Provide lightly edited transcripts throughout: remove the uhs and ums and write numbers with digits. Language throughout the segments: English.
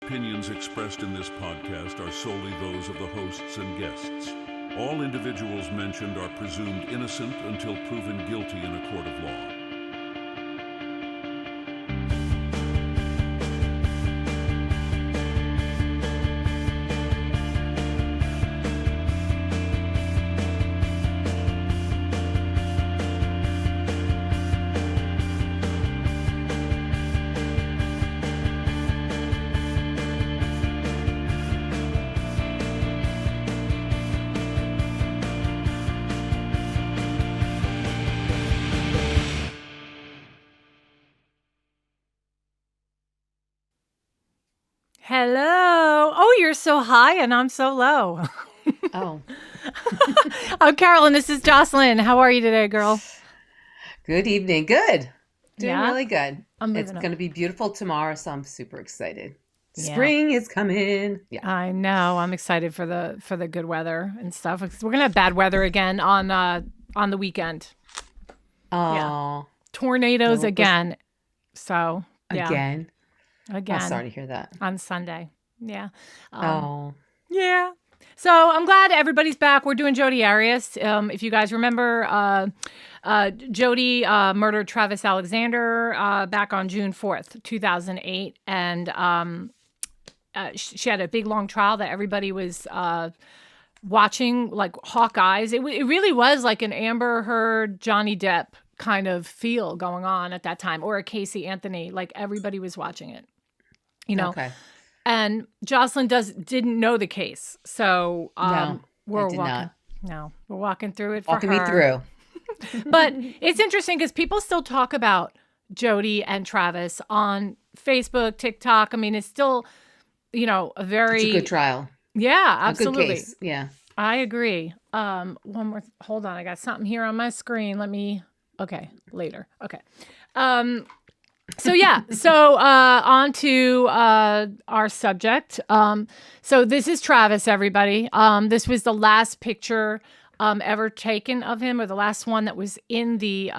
Opinions expressed in this podcast are solely those of the hosts and guests. All individuals mentioned are presumed innocent until proven guilty in a court of law. Hello. Oh, you're so high and I'm so low. Oh. I'm Carolyn. This is Jocelyn. How are you today, girl? Good evening. Good. Doing Yeah? really good. I'm It's moving going to be beautiful tomorrow, so I'm super excited. Yeah. Spring is coming. Yeah. I know. I'm excited for the good weather and stuff. We're gonna have bad weather again on the weekend. Oh. Tornadoes No, again. So yeah. Again. Again. Oh, sorry to hear that. On Sunday. Yeah. Oh. Yeah. So I'm glad everybody's back. We're doing Jodi Arias. If you guys remember, Jodi murdered Travis Alexander back on June 4th, 2008. And she had a big, long trial that everybody was watching like hawk eyes. It really was like an Amber Heard, Johnny Depp kind of feel going on at that time, or a Casey Anthony. Like everybody was watching it. You know, Okay. and Jocelyn didn't know the case, so No, we're I did walking. not. No, we're walking through it for Walking her. me through. But it's interesting because people still talk about Jodi and Travis on Facebook, TikTok. I mean, it's still, a very It's a good trial. Yeah, A absolutely. good case. Yeah. I agree. One more. Hold on, I got something here on my screen. Okay, later. Okay. So on to our subject. So this is Travis, everybody. This was the last picture ever taken of him, or the last one that was in the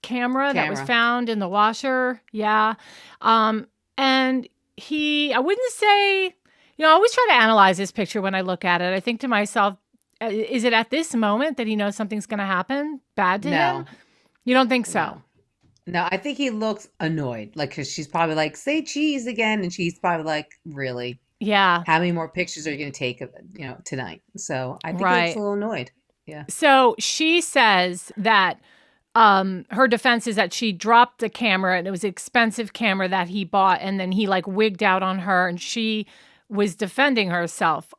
camera that was found in the washer. Yeah. And I wouldn't say, I always try to analyze this picture when I look at it. I think to myself, is it at this moment that he knows something's going to happen bad to him? You don't think so? No, I think he looks annoyed. Like, because she's probably like, say cheese again. And she's probably like, really? Yeah. How many more pictures are you going to take of, tonight? So I think he looks a little annoyed. Yeah. So she says that her defense is that she dropped the camera and it was an expensive camera that he bought, and then he like wigged out on her and she was defending herself.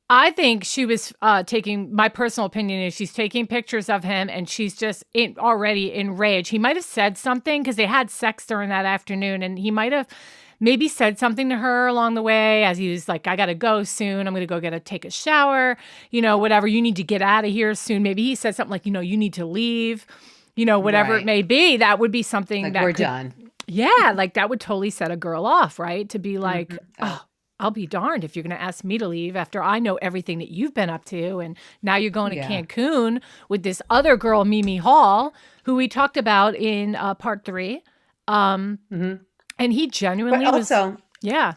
I think she was my personal opinion is she's taking pictures of him and she's just already enraged. He might have said something because they had sex during that afternoon, and he might have maybe said something to her along the way as he was like, I got to go soon. I'm going to go take a shower, whatever. You need to get out of here soon. Maybe he said something like, you need to leave, whatever it may be. That would be something like that we're done. Yeah. Like that would totally set a girl off, right? To be like, oh, I'll be darned if you're going to ask me to leave after I know everything that you've been up to. And now you're going to Cancun with this other girl, Mimi Hall, who we talked about in part 3. And he genuinely also, yeah.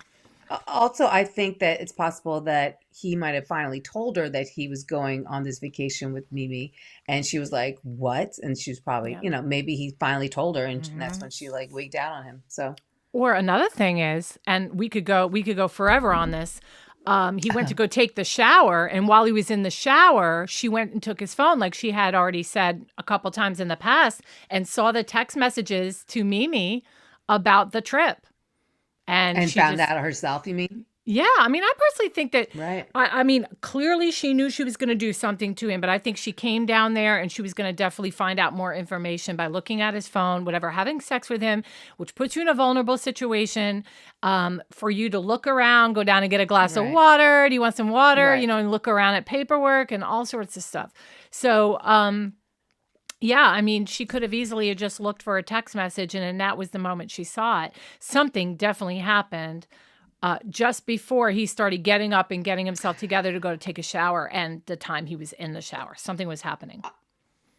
Also, I think that it's possible that he might have finally told her that he was going on this vacation with Mimi. And she was like, what? And she was probably, maybe he finally told her. And that's when she like wigged out on him. So. Or another thing is, and we could go forever on this. He went to go take the shower, and while he was in the shower, she went and took his phone, like she had already said a couple times in the past, and saw the text messages to Mimi about the trip, and she found out herself. You mean? Yeah, I mean, I personally think that, right. I mean, clearly she knew she was going to do something to him, but I think she came down there and she was going to definitely find out more information by looking at his phone, whatever, having sex with him, which puts you in a vulnerable situation for you to look around, go down and get a glass of water. Do you want some water? And look around at paperwork and all sorts of stuff. So, yeah, I mean, she could have easily just looked for a text message, and then that was the moment she saw it. Something definitely happened. Just before he started getting up and getting himself together to go to take a shower, and the time he was in the shower, something was happening.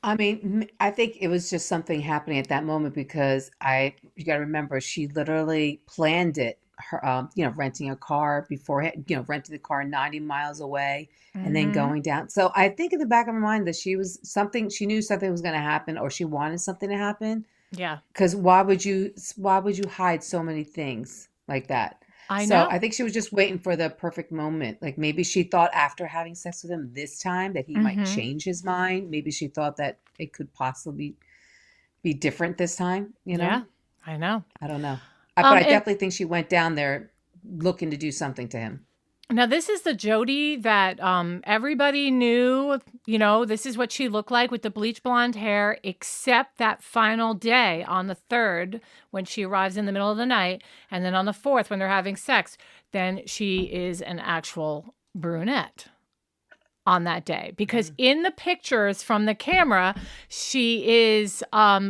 I mean, I think it was just something happening at that moment because you got to remember, she literally planned it her, renting a car beforehand, renting the car 90 miles away and then going down. So I think in the back of her mind that she knew something was going to happen, or she wanted something to happen. Yeah. Because why would you hide so many things like that? I So know. I think she was just waiting for the perfect moment. Like maybe she thought after having sex with him this time that he might change his mind. Maybe she thought that it could possibly be different this time, Yeah, I know. I don't know. But I definitely think she went down there looking to do something to him. Now, this is the Jodi that everybody knew, this is what she looked like with the bleach blonde hair, except that final day on the 3rd when she arrives in the middle of the night. And then on the 4th when they're having sex, then she is an actual brunette on that day. Because in the pictures from the camera, she is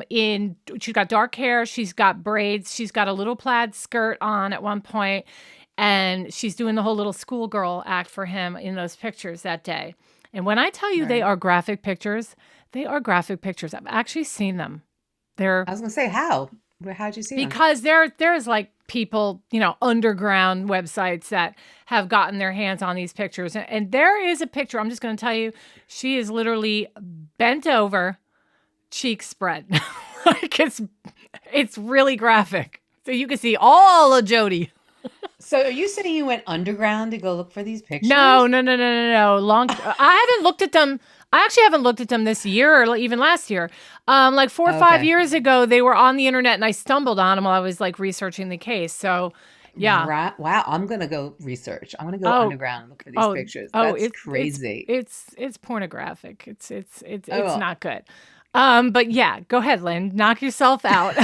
she's got dark hair, she's got braids, she's got a little plaid skirt on at one point. And she's doing the whole little schoolgirl act for him in those pictures that day. And when I tell you they are graphic pictures, they are graphic pictures. I've actually seen them. I was going to say, how? How'd you see them? Because there's like people, underground websites that have gotten their hands on these pictures. And there is a picture, I'm just going to tell you, she is literally bent over, cheeks spread. Like it's really graphic. So you can see all of Jodi. So are you saying you went underground to go look for these pictures? No. I haven't looked at them. I actually haven't looked at them this year or even last year. Like 4 or 5 years ago, they were on the internet and I stumbled on them while I was like researching the case. So yeah. Right. Wow. I'm going to go research. I'm going to go underground and look for these pictures. That's crazy. It's pornographic. It's not good. But yeah, go ahead, Lynn. Knock yourself out.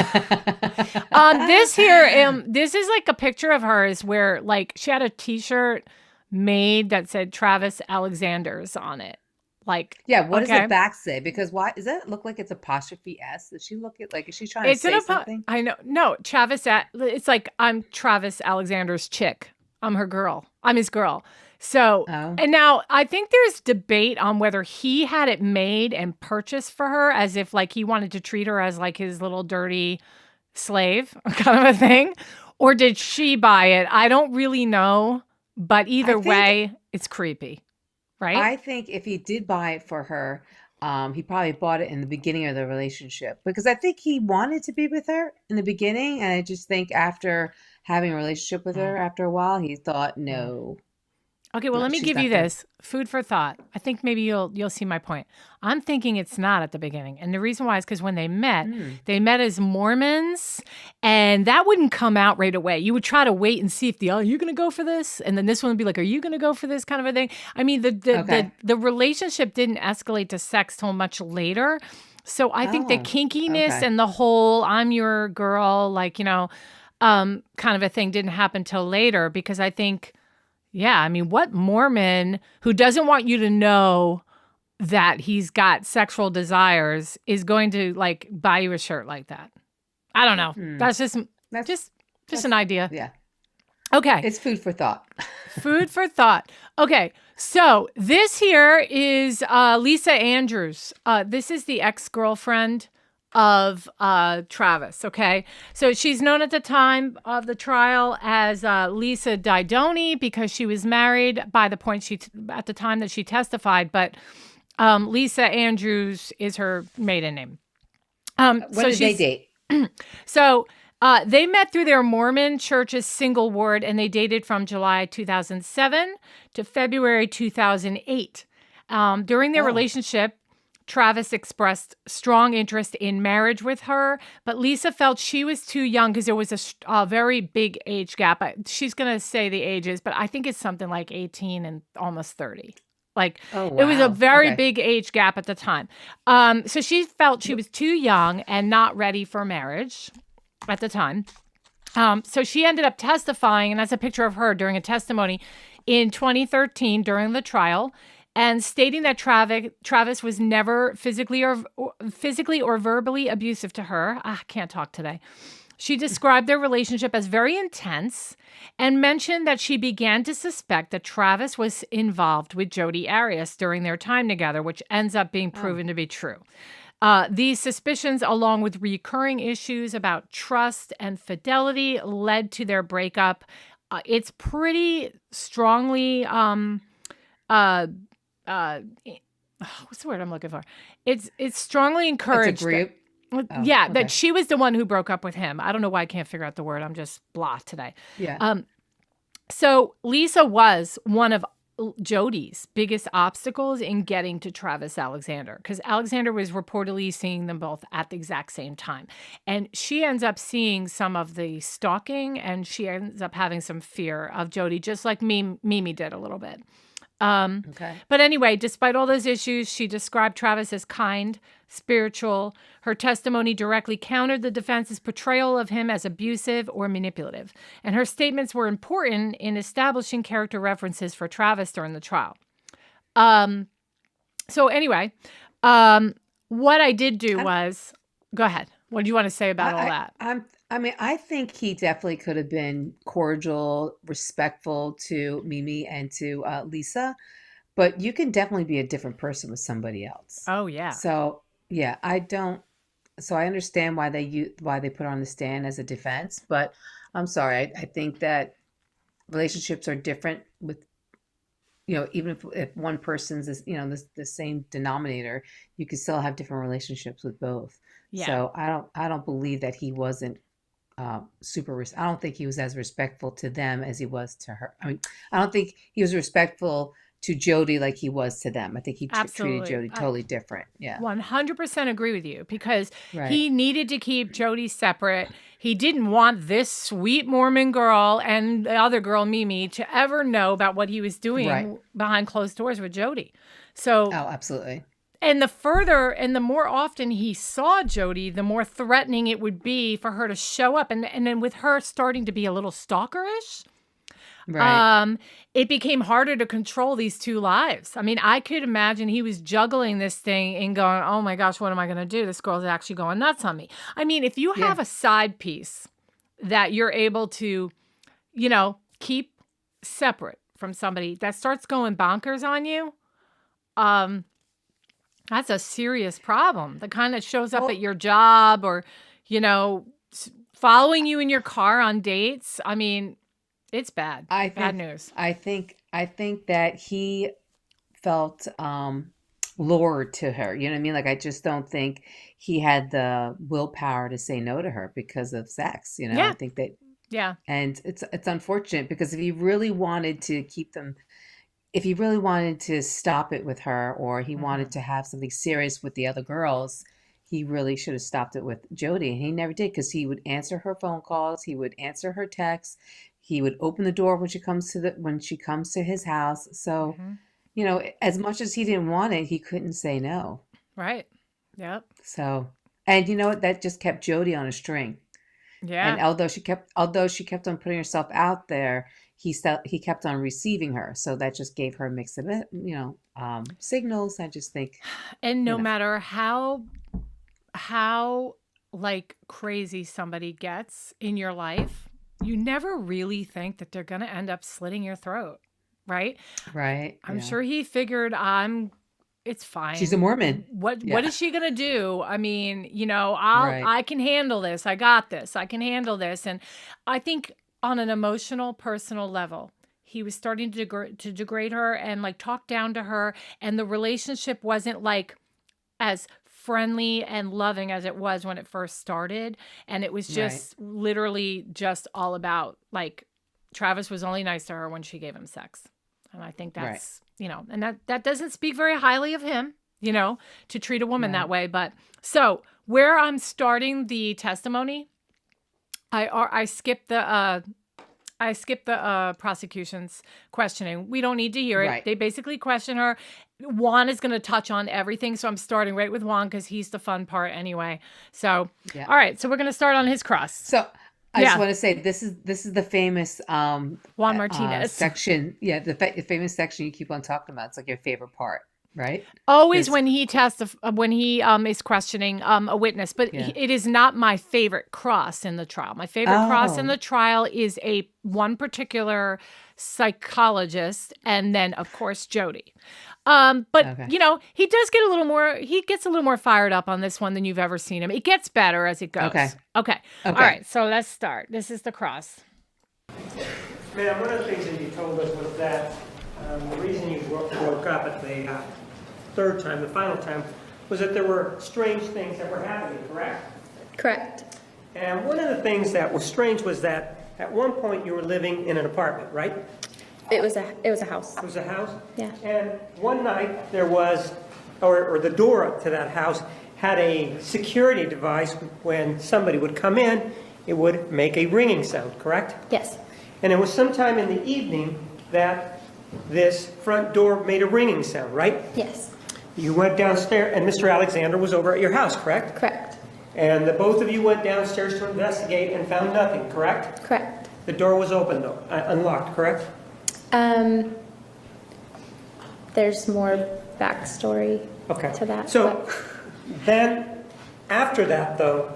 This is like a picture of hers where like she had a T-shirt made that said Travis Alexander's on it. Like, yeah, what does the back say? Because why does that look like it's apostrophe S? Does she look at like is she trying to say something? I know. No, Travis. It's like I'm Travis Alexander's chick. I'm her girl. I'm his girl. So, and now I think there's debate on whether he had it made and purchased for her as if like he wanted to treat her as like his little dirty slave kind of a thing, or did she buy it? I don't really know, but either way, it's creepy, right? I think if he did buy it for her, he probably bought it in the beginning of the relationship because I think he wanted to be with her in the beginning. And I just think after having a relationship with her after a while, he thought, no. Okay, well, let me give you this food for thought. I think maybe you'll see my point. I'm thinking it's not at the beginning. And the reason why is because when they met as Mormons, and that wouldn't come out right away. You would try to wait and see if are you going to go for this? And then this one would be like, are you going to go for this kind of a thing? I mean, the relationship didn't escalate to sex till much later. So I think the kinkiness and the whole I'm your girl, like, kind of a thing didn't happen till later because I think... Yeah, I mean, what Mormon who doesn't want you to know that he's got sexual desires is going to like buy you a shirt like that? I don't know. That's just an idea. Yeah. Okay. It's food for thought. Food for thought. Okay. So this here is Lisa Andrews. This is the ex-girlfriend of Travis, okay? So she's known at the time of the trial as Lisa Didoni because she was married by the point at the time that she testified, but Lisa Andrews is her maiden name. When did they date? So they met through their Mormon church's single ward, and they dated from July 2007 to February 2008. During their relationship, Travis expressed strong interest in marriage with her, but Lisa felt she was too young because there was a very big age gap. She's going to say the ages, but I think it's something like 18 and almost 30. Like, it was a very big age gap at the time. So she felt she was too young and not ready for marriage at the time. So she ended up testifying, and that's a picture of her during a testimony in 2013 during the trial, and stating that Travis was never physically or verbally abusive to her. I can't talk today. She described their relationship as very intense and mentioned that she began to suspect that Travis was involved with Jodi Arias during their time together, which ends up being proven to be true. These suspicions, along with recurring issues about trust and fidelity, led to their breakup. It's pretty strongly, what's the word I'm looking for? It's strongly encouraged. That she was the one who broke up with him. I don't know why I can't figure out the word. I'm just blah today. Yeah. So Lisa was one of Jodi's biggest obstacles in getting to Travis Alexander, because Alexander was reportedly seeing them both at the exact same time. And she ends up seeing some of the stalking, and she ends up having some fear of Jodi, just like Mimi did a little bit. But anyway, despite all those issues, she described Travis as kind, spiritual. Her testimony directly countered the defense's portrayal of him as abusive or manipulative. And her statements were important in establishing character references for Travis during the trial. So anyway, what I did do was, go ahead. What do you want to say about all that? I think he definitely could have been cordial, respectful to Mimi and to Lisa, but you can definitely be a different person with somebody else. Oh yeah. So yeah, I understand why they put her on the stand as a defense, but I'm sorry. I think that relationships are different with, even if one person's the same denominator, you could still have different relationships with both. Yeah. So I don't believe that he wasn't I don't think he was as respectful to them as he was to her. I mean, I don't think he was respectful to Jodi like he was to them. I think he treated Jodi totally different. Yeah. 100% agree with you, because he needed to keep Jodi separate. He didn't want this sweet Mormon girl and the other girl, Mimi, to ever know about what he was doing behind closed doors with Jodi. So, absolutely. And the more often he saw Jodi, the more threatening it would be for her to show up. And then with her starting to be a little stalkerish, it became harder to control these two lives. I mean, I could imagine he was juggling this thing and going, oh my gosh, what am I going to do? This girl's actually going nuts on me. I mean, if you have a side piece that you're able to, keep separate from somebody that starts going bonkers on you, that's a serious problem. The kind that shows up at your job or, following you in your car on dates. I mean, it's bad. Bad news. I think that he felt lured to her. You know what I mean? Like, I just don't think he had the willpower to say no to her because of sex. I think that. Yeah. And it's unfortunate, because if he really wanted to keep them. If he really wanted to stop it with her, or he wanted to have something serious with the other girls, he really should have stopped it with Jodi. And he never did, because he would answer her phone calls. He would answer her texts. He would open the door when she comes to his house. So, as much as he didn't want it, he couldn't say no. Right. Yep. So, and you know what? That just kept Jodi on a string. Yeah. And although she kept on putting herself out there, he kept on receiving her. So that just gave her mixed, signals. I just think. And no matter how like crazy somebody gets in your life, you never really think that they're going to end up slitting your throat. Right. Right. I'm sure he figured it's fine. She's a Mormon. What is she going to do? I mean, I can handle this. I got this. I can handle this. And I think on an emotional, personal level, he was starting to degrade her and like talk down to her. And the relationship wasn't like as friendly and loving as it was when it first started. And it was just literally just all about like Travis was only nice to her when she gave him sex. And I think that's, and that doesn't speak very highly of him, to treat a woman that way. But so where I'm starting the testimony, I skipped the prosecution's questioning. We don't need to hear it. Right. They basically question her. Juan is going to touch on everything. So I'm starting right with Juan because he's the fun part anyway. So, all right. So we're going to start on his cross. So I just want to say, this is the famous Juan Martinez section. Yeah. The famous section you keep on talking about. It's like your favorite part. Right. Always when he is questioning a witness, but it is not my favorite cross in the trial. My favorite cross in the trial is one particular psychologist, and then of course Jodi. But Okay. he does get he gets a little more fired up on this one than you've ever seen him. It gets better as it goes. Okay. All right. So let's start. This is the cross. Ma'am, one of the things that you told us was that the reason you woke up at the third time, the final time, was that there were strange things that were happening, correct? Correct. And one of the things that was strange was that at one point you were living in an apartment, right? It was a house. It was a house? Yeah. And one night there was, or the door to that house had a security device. When somebody would come in, it would make a ringing sound, correct? Yes. And it was sometime in the evening that this front door made a ringing sound, right? Yes. You went downstairs, and Mr. Alexander was over at your house, correct? Correct. And the both of you went downstairs to investigate and found nothing, correct? Correct. The door was open, though, unlocked, correct? There's more backstory to that. So then, after that, though,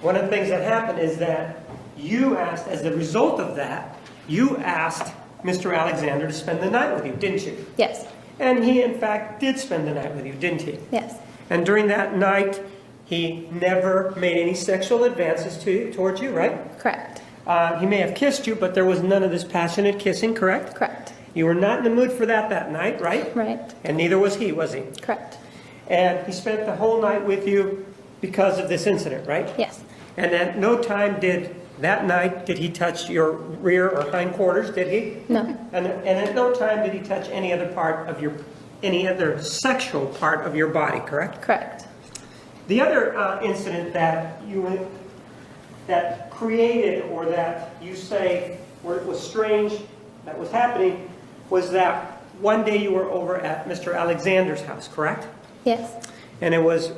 one of the things that happened is that you asked, as a result of that, you asked Mr. Alexander to spend the night with you, didn't you? Yes. And he, in fact, did spend the night with you, didn't he? Yes. And during that night, he never made any sexual advances towards you, right? Correct. He may have kissed you, but there was none of this passionate kissing, correct? Correct. You were not in the mood for that night, right? Right. And neither was he? Correct. And he spent the whole night with you because of this incident, right? Yes. And at no time that night did he touch your rear or hindquarters, did he? No. And at no time did he touch any other sexual part of your body, correct? Correct. The other incident that created, or that you say where it was strange that was happening, was that one day you were over at Mr. Alexander's house, correct? Yes. And it was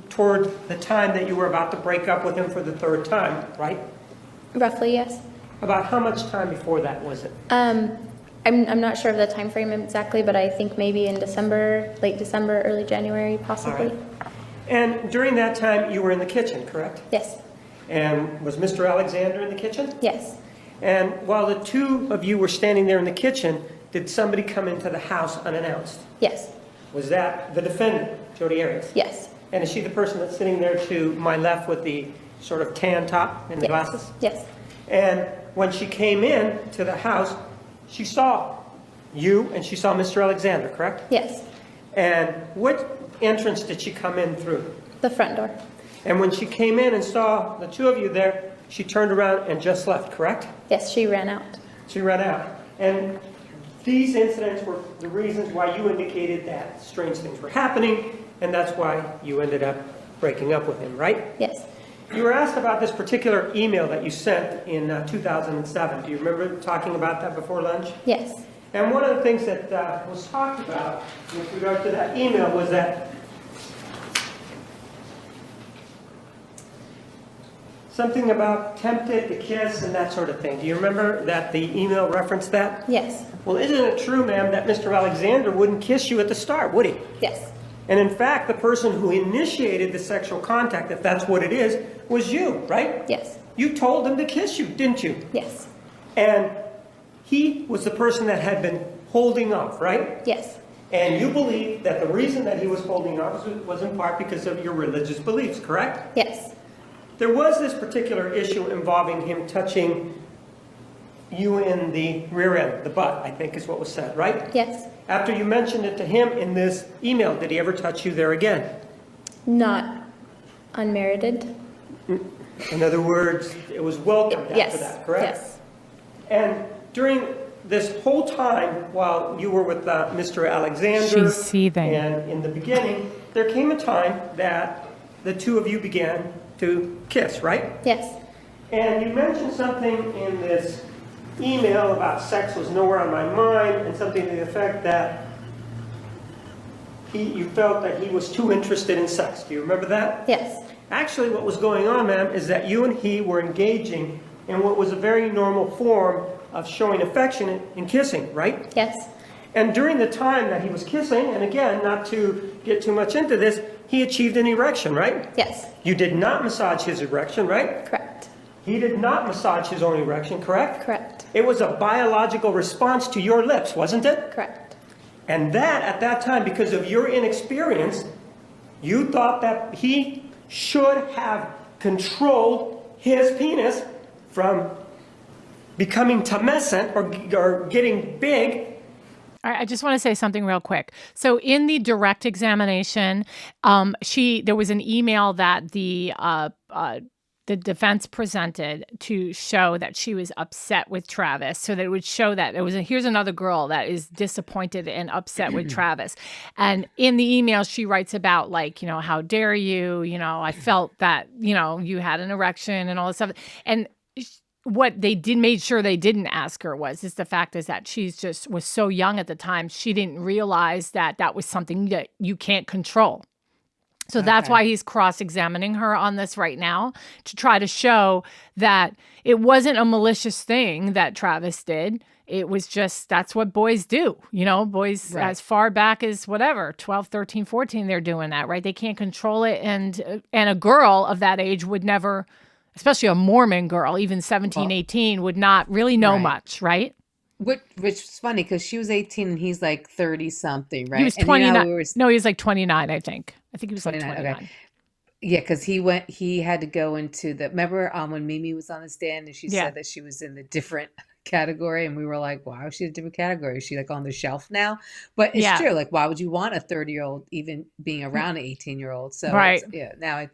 toward the time that you were about to break up with him for the third time, right? Roughly, yes. About how much time before that was it? I'm not sure of the time frame exactly, but I think maybe in December, late December, early January, possibly. All right. And during that time, you were in the kitchen, correct? Yes. And was Mr. Alexander in the kitchen? Yes. And while the two of you were standing there in the kitchen, did somebody come into the house unannounced? Yes. Was that the defendant, Jodi Arias? Yes. And is she the person that's sitting there to my left with the sort of tan top and the glasses? Yes. And when she came in to the house, she saw you and she saw Mr. Alexander, correct? Yes. And what entrance did she come in through? The front door. And when she came in and saw the two of you there, she turned around and just left, correct? Yes, she ran out. She ran out. And these incidents were the reasons why you indicated that strange things were happening, and that's why you ended up breaking up with him, right? Yes. You were asked about this particular email that you sent in 2007. Do you remember talking about that before lunch? Yes. And one of the things that was talked about with regard to that email was that something about tempted to kiss and that sort of thing. Do you remember that the email referenced that? Yes. Well, isn't it true, ma'am, that Mr. Alexander wouldn't kiss you at the start, would he? Yes. And in fact, the person who initiated the sexual contact, if that's what it is, was you, right? Yes. You told him to kiss you, didn't you? Yes. And he was the person that had been holding off, right? Yes. And you believe that the reason that he was holding off was in part because of your religious beliefs, correct? Yes. There was this particular issue involving him touching you in the rear end, the butt, I think is what was said, right? Yes. After you mentioned it to him in this email, did he ever touch you there again? Not unmerited. In other words, it was welcomed after that, correct? Yes. And during this whole time, while you were with Mr. Alexander, She's seething. and in the beginning, there came a time that the two of you began to kiss, right? Yes. And you mentioned something in this email about sex was nowhere on my mind, and something to the effect that you felt that he was too interested in sex. Do you remember that? Yes. Actually, what was going on, ma'am, is that you and he were engaging in what was a very normal form of showing affection in kissing, right? Yes. And during the time that he was kissing, and again, not to get too much into this, he achieved an erection, right? Yes. You did not massage his erection, right? Correct. He did not massage his own erection, correct? Correct. It was a biological response to your lips, wasn't it? Correct. And that, at that time, because of your inexperience, you thought that he should have controlled his penis from becoming tumescent or getting big. All right, I just want to say something real quick. So in the direct examination, there was an email that the defense presented to show that she was upset with Travis, so that it would show that here's another girl that is disappointed and upset with Travis. And in the email, she writes about, like, how dare you, I felt that, you had an erection and all this stuff. And what they made sure they didn't ask her is the fact is that she's just was so young at the time, she didn't realize that was something that you can't control. So that's why he's cross-examining her on this right now, to try to show that it wasn't a malicious thing that Travis did. It was just, that's what boys do. Boys as far back as 12, 13, 14, they're doing that, right? They can't control it. And a girl of that age would never, especially a Mormon girl, even 17, 18, would not really know much, right? Which is funny because she was 18 and he's like 30 something, right? He was 29. No, he was like 29, I think. I think he was 29, like 29. Okay. Yeah, because he had to go into remember when Mimi was on the stand and she said that she was in the different category, and we were like, why was she in a different category? Is she like on the shelf now? But it's true. Like, why would you want a 30-year-old even being around an 18-year-old? So right. Now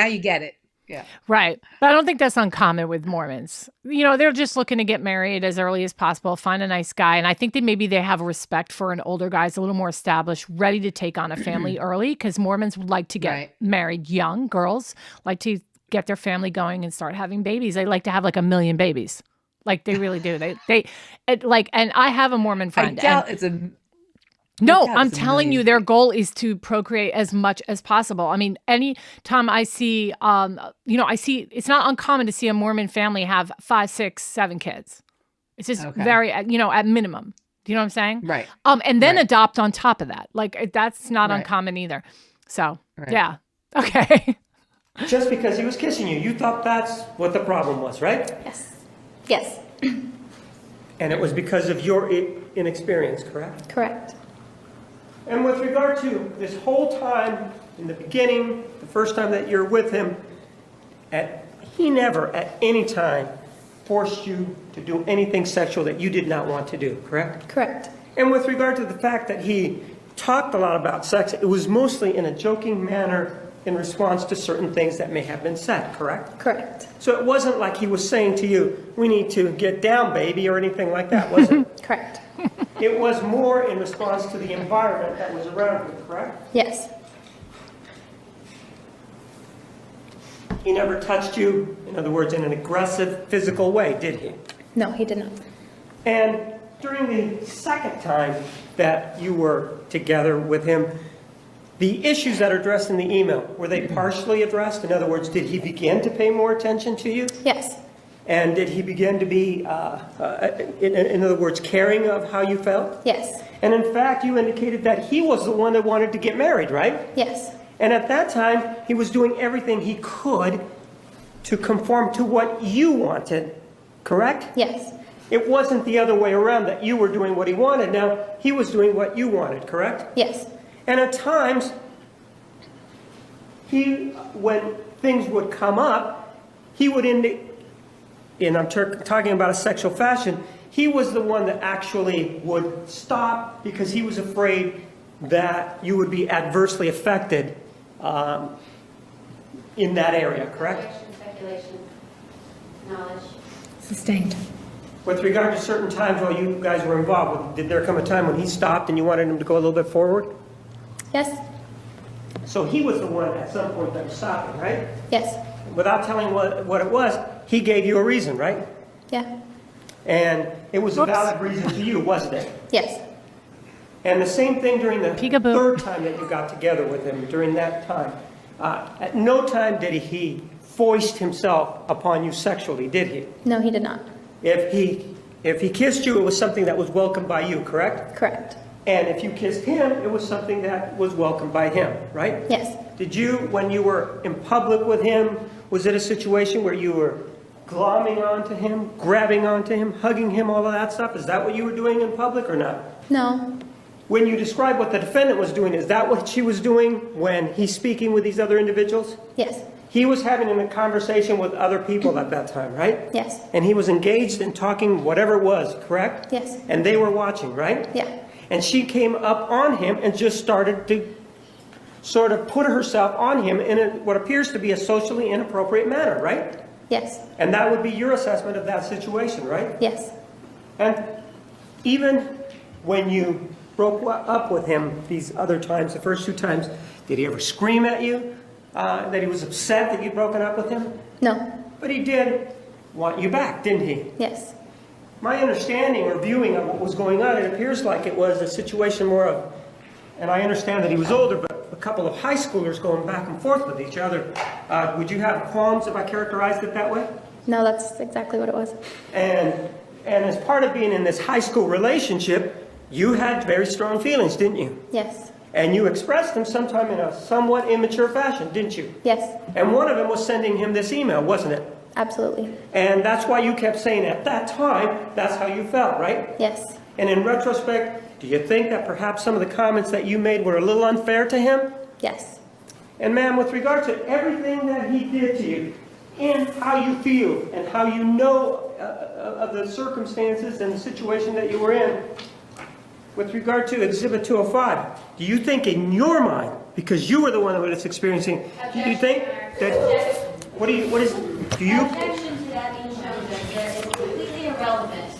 you get it. Yeah. Right. But I don't think that's uncommon with Mormons. They're just looking to get married as early as possible, find a nice guy. And I think that maybe they have respect for an older guy, a little more established, ready to take on a family early, because Mormons would like to get married young. Girls like to get their family going and start having babies. They like to have like 1 million babies. Like, they really do. And I have a Mormon friend. I doubt it's a... No, I'm telling you, their goal is to procreate as much as possible. I mean, any time I see, it's not uncommon to see a Mormon family have 5, 6, 7 kids. It's just very, at minimum. Do you know what I'm saying? Right. And then adopt on top of that. Like, that's not uncommon either. So, yeah. Okay. Just because he was kissing you, you thought that's what the problem was, right? Yes. And it was because of your inexperience, correct? Correct. And with regard to this whole time, in the beginning, the first time that you're with him, he never at any time forced you to do anything sexual that you did not want to do, correct? Correct. And with regard to the fact that he talked a lot about sex, it was mostly in a joking manner in response to certain things that may have been said, correct? Correct. So it wasn't like he was saying to you, we need to get down, baby, or anything like that, was it? Correct. It was more in response to the environment that was around you, correct? Yes. He never touched you, in other words, in an aggressive, physical way, did he? No, he did not. And during the second time that you were together with him, the issues that are addressed in the email, were they partially addressed? In other words, did he begin to pay more attention to you? Yes. And did he begin to be, in other words, caring of how you felt? Yes. And in fact, you indicated that he was the one that wanted to get married, right? Yes. And at that time, he was doing everything he could to conform to what you wanted, correct? Yes. It wasn't the other way around, that you were doing what he wanted. Now, he was doing what you wanted, correct? Yes. And at times, when things would come up, he would indicate, and I'm talking about a sexual fashion, he was the one that actually would stop because he was afraid that you would be adversely affected in that area, correct? Speculation, knowledge. Sustained. With regard to certain times while you guys were involved, did there come a time when he stopped and you wanted him to go a little bit forward? Yes. So he was the one at some point that was stopping, right? Yes. Without telling what it was, he gave you a reason, right? Yeah. And it was a valid reason to you, wasn't it? Yes. And the same thing during the Peekaboo. third time that you got together with him, during that time. At no time did he foist himself upon you sexually, did he? No, he did not. If he kissed you, it was something that was welcomed by you, correct? Correct. And if you kissed him, it was something that was welcomed by him, right? Yes. Did you, when you were in public with him, was it a situation where you were glomming onto him, grabbing onto him, hugging him, all of that stuff? Is that what you were doing in public or not? No. when you describe what the defendant was doing, is that what she was doing when he's speaking with these other individuals? Yes. He was having a conversation with other people at that time, right? Yes. And he was engaged in talking whatever it was, correct? Yes. And they were watching, right? Yeah. And she came up on him and just started to sort of put herself on him in what appears to be a socially inappropriate manner, right? Yes. And that would be your assessment of that situation, right? Yes. And even when you broke up with him these other times, the first 2 times, did he ever scream at you that he was upset that you'd broken up with him? No. But he did want you back, didn't he? Yes. My understanding or viewing of what was going on, it appears like it was a situation more of, and I understand that he was older, but a couple of high schoolers going back and forth with each other. Would you have qualms if I characterized it that way? No, that's exactly what it was. And as part of being in this high school relationship, you had very strong feelings, didn't you? Yes. And you expressed them sometime in a somewhat immature fashion, didn't you? Yes. And one of them was sending him this email, wasn't it? Absolutely. And that's why you kept saying at that time, that's how you felt, right? Yes. And in retrospect, do you think that perhaps some of the comments that you made were a little unfair to him? Yes. And ma'am, with regard to everything that he did to you, in how you feel and how you know of the circumstances and the situation that you were in, with regard to Exhibit 205, do you think in your mind, because you were the one that was experiencing, do you think that, do you? Objection to that being shown, Judge, that is completely irrelevant,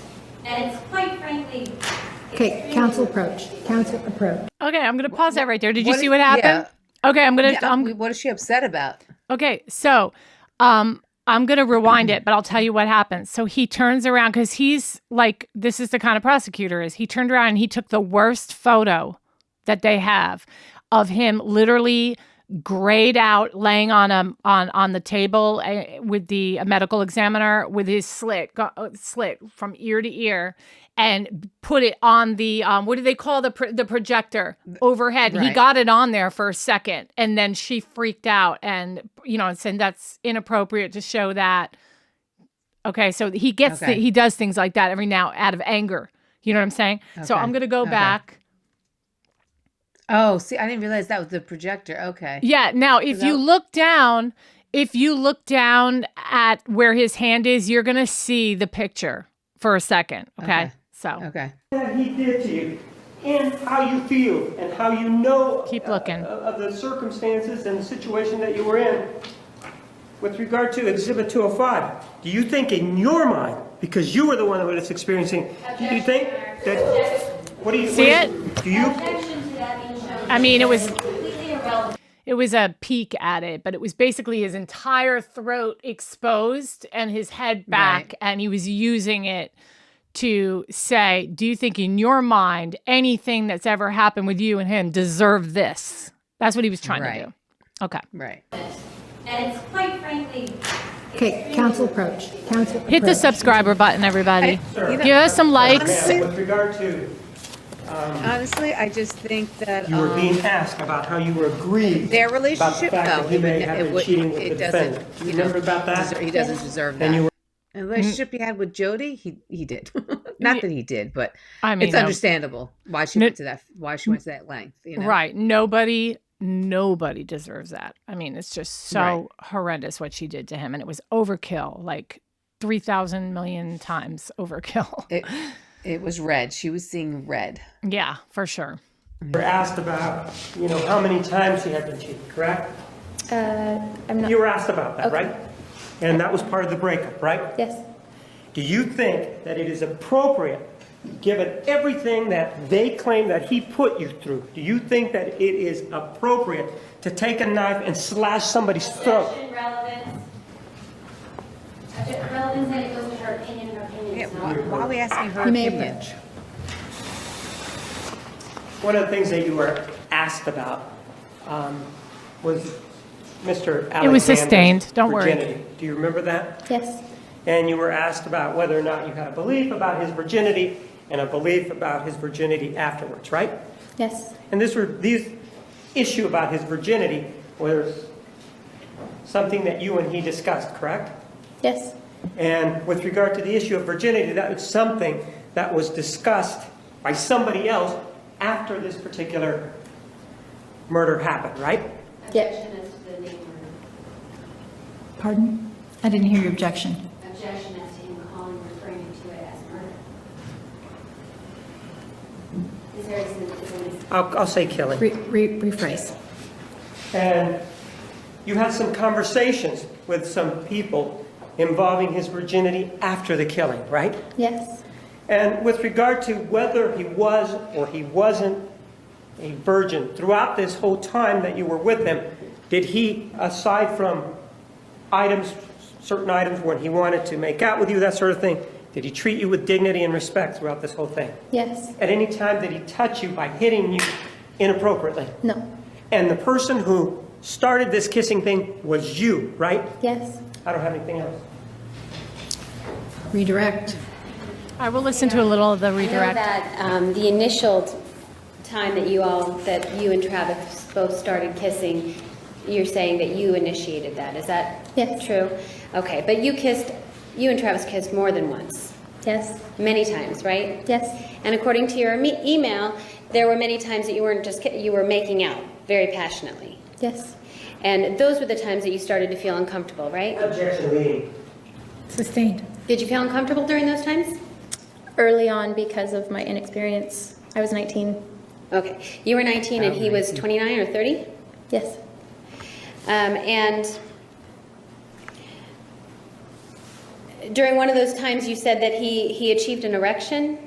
and it's quite frankly. Okay, counsel approach. Counsel approach. Okay, I'm going to pause that right there. Did you What see is- what happened? Okay, I'm going to... What is she upset about? Okay, so I'm going to rewind it, but I'll tell you what happens. So he turns around because he's like, this is the kind of prosecutor is. He turned around and he took the worst photo that they have of him literally grayed out, laying on the table with the medical examiner with his slit from ear to ear, and put it on the what do they call the projector overhead. He Right. got it on there for a second, and then she freaked out and said that's inappropriate to show that. Okay, so he gets he does things like that every now out of anger. You know what I'm saying? So Okay. I'm gonna go back. Oh, see, I didn't realize that was the projector. Okay. Yeah. Now, if you look down at where his hand is, you're gonna see the picture for a second. Okay. So Okay. That he did to you, in how you feel and how you know Keep looking. Of the circumstances and the situation that you were in, with regard to Exhibit 205, do you think in your mind, because you were the one that was experiencing, do you think that, what do you See it? Do you? Objection to that being shown. I mean, it was Completely irrelevant. It was a peek at it, but it was basically his entire throat exposed and his head back, Right. and he was using it to say, do you think in your mind anything that's ever happened with you and him deserve this? That's what he was trying Right. to do. Okay. Right. And it's quite frankly. Okay, counsel approach. Counsel Hit the approach. subscriber button, everybody. Sir. Give us some likes. Ma'am, with regard to, Honestly, I just think that you were being asked about how you were aggrieved their about the relationship, fact no, that he may have been cheating with the doesn't. defendant. Do you remember about that? He doesn't deserve that. And you were The relationship he had with Jodi, he did. Not that he did, but I mean, it's understandable why she went to that. Why she went to that length. You know? Right. Nobody deserves that. I mean, it's just so Right. horrendous what she did to him. And it was overkill, like 3,000 million times overkill. It was red. She was seeing red. Yeah, for sure. were asked about, how many times he had been cheated, correct? I'm not. You were asked about that, Okay. right? And that was part of the breakup, right? Yes. Do you think that it is appropriate, given everything that they claim that he put you through, do you think that it is appropriate to take a knife and slash somebody's throat? Objection, relevance. Relevance, and it goes to her opinion. Her opinion Yeah, is not. why are we asking her You may opinion? approach. One of the things that you were asked about was Mr. Alexander's It was sustained. Don't worry. virginity. Do you remember that? Yes. And you were asked about whether or not you had a belief about his virginity and a belief about his virginity afterwards, right? Yes. And this issue about his virginity was something that you and he discussed, correct? Yes. And with regard to the issue of virginity, that was something that was discussed by somebody else after this particular murder happened, right? Yes. Objection as to the name murder. Pardon? I didn't hear your objection. Objection as to him calling, referring to it as murder. Is there I'll say killing. Rephrase. And you had some conversations with some people involving his virginity after the killing, right? Yes. And with regard to whether he was or he wasn't a virgin, throughout this whole time that you were with him, did he, aside from items, certain items when he wanted to make out with you, that sort of thing, did he treat you with dignity and respect throughout this whole thing? Yes. At any time did he touch you by hitting you inappropriately? No. And the person who started this kissing thing was you, right? Yes. I don't have anything else. Redirect. I will listen to a little of the I know redirect. that the initial time that you and Travis both started kissing, you're saying that you initiated that. Is that Yes. true? Okay, but you and Travis kissed more than once. Yes. Many times, right? Yes. And according to your email, there were many times that you weren't just you were making out very passionately. Yes. And those were the times that you started to feel uncomfortable, right? Objection, leading. Sustained. Did you feel uncomfortable during those times? Early on, because of my inexperience, I was 19. Okay. You were 19 and he was 29 or 30? Yes. And during one of those times you said that he achieved an erection?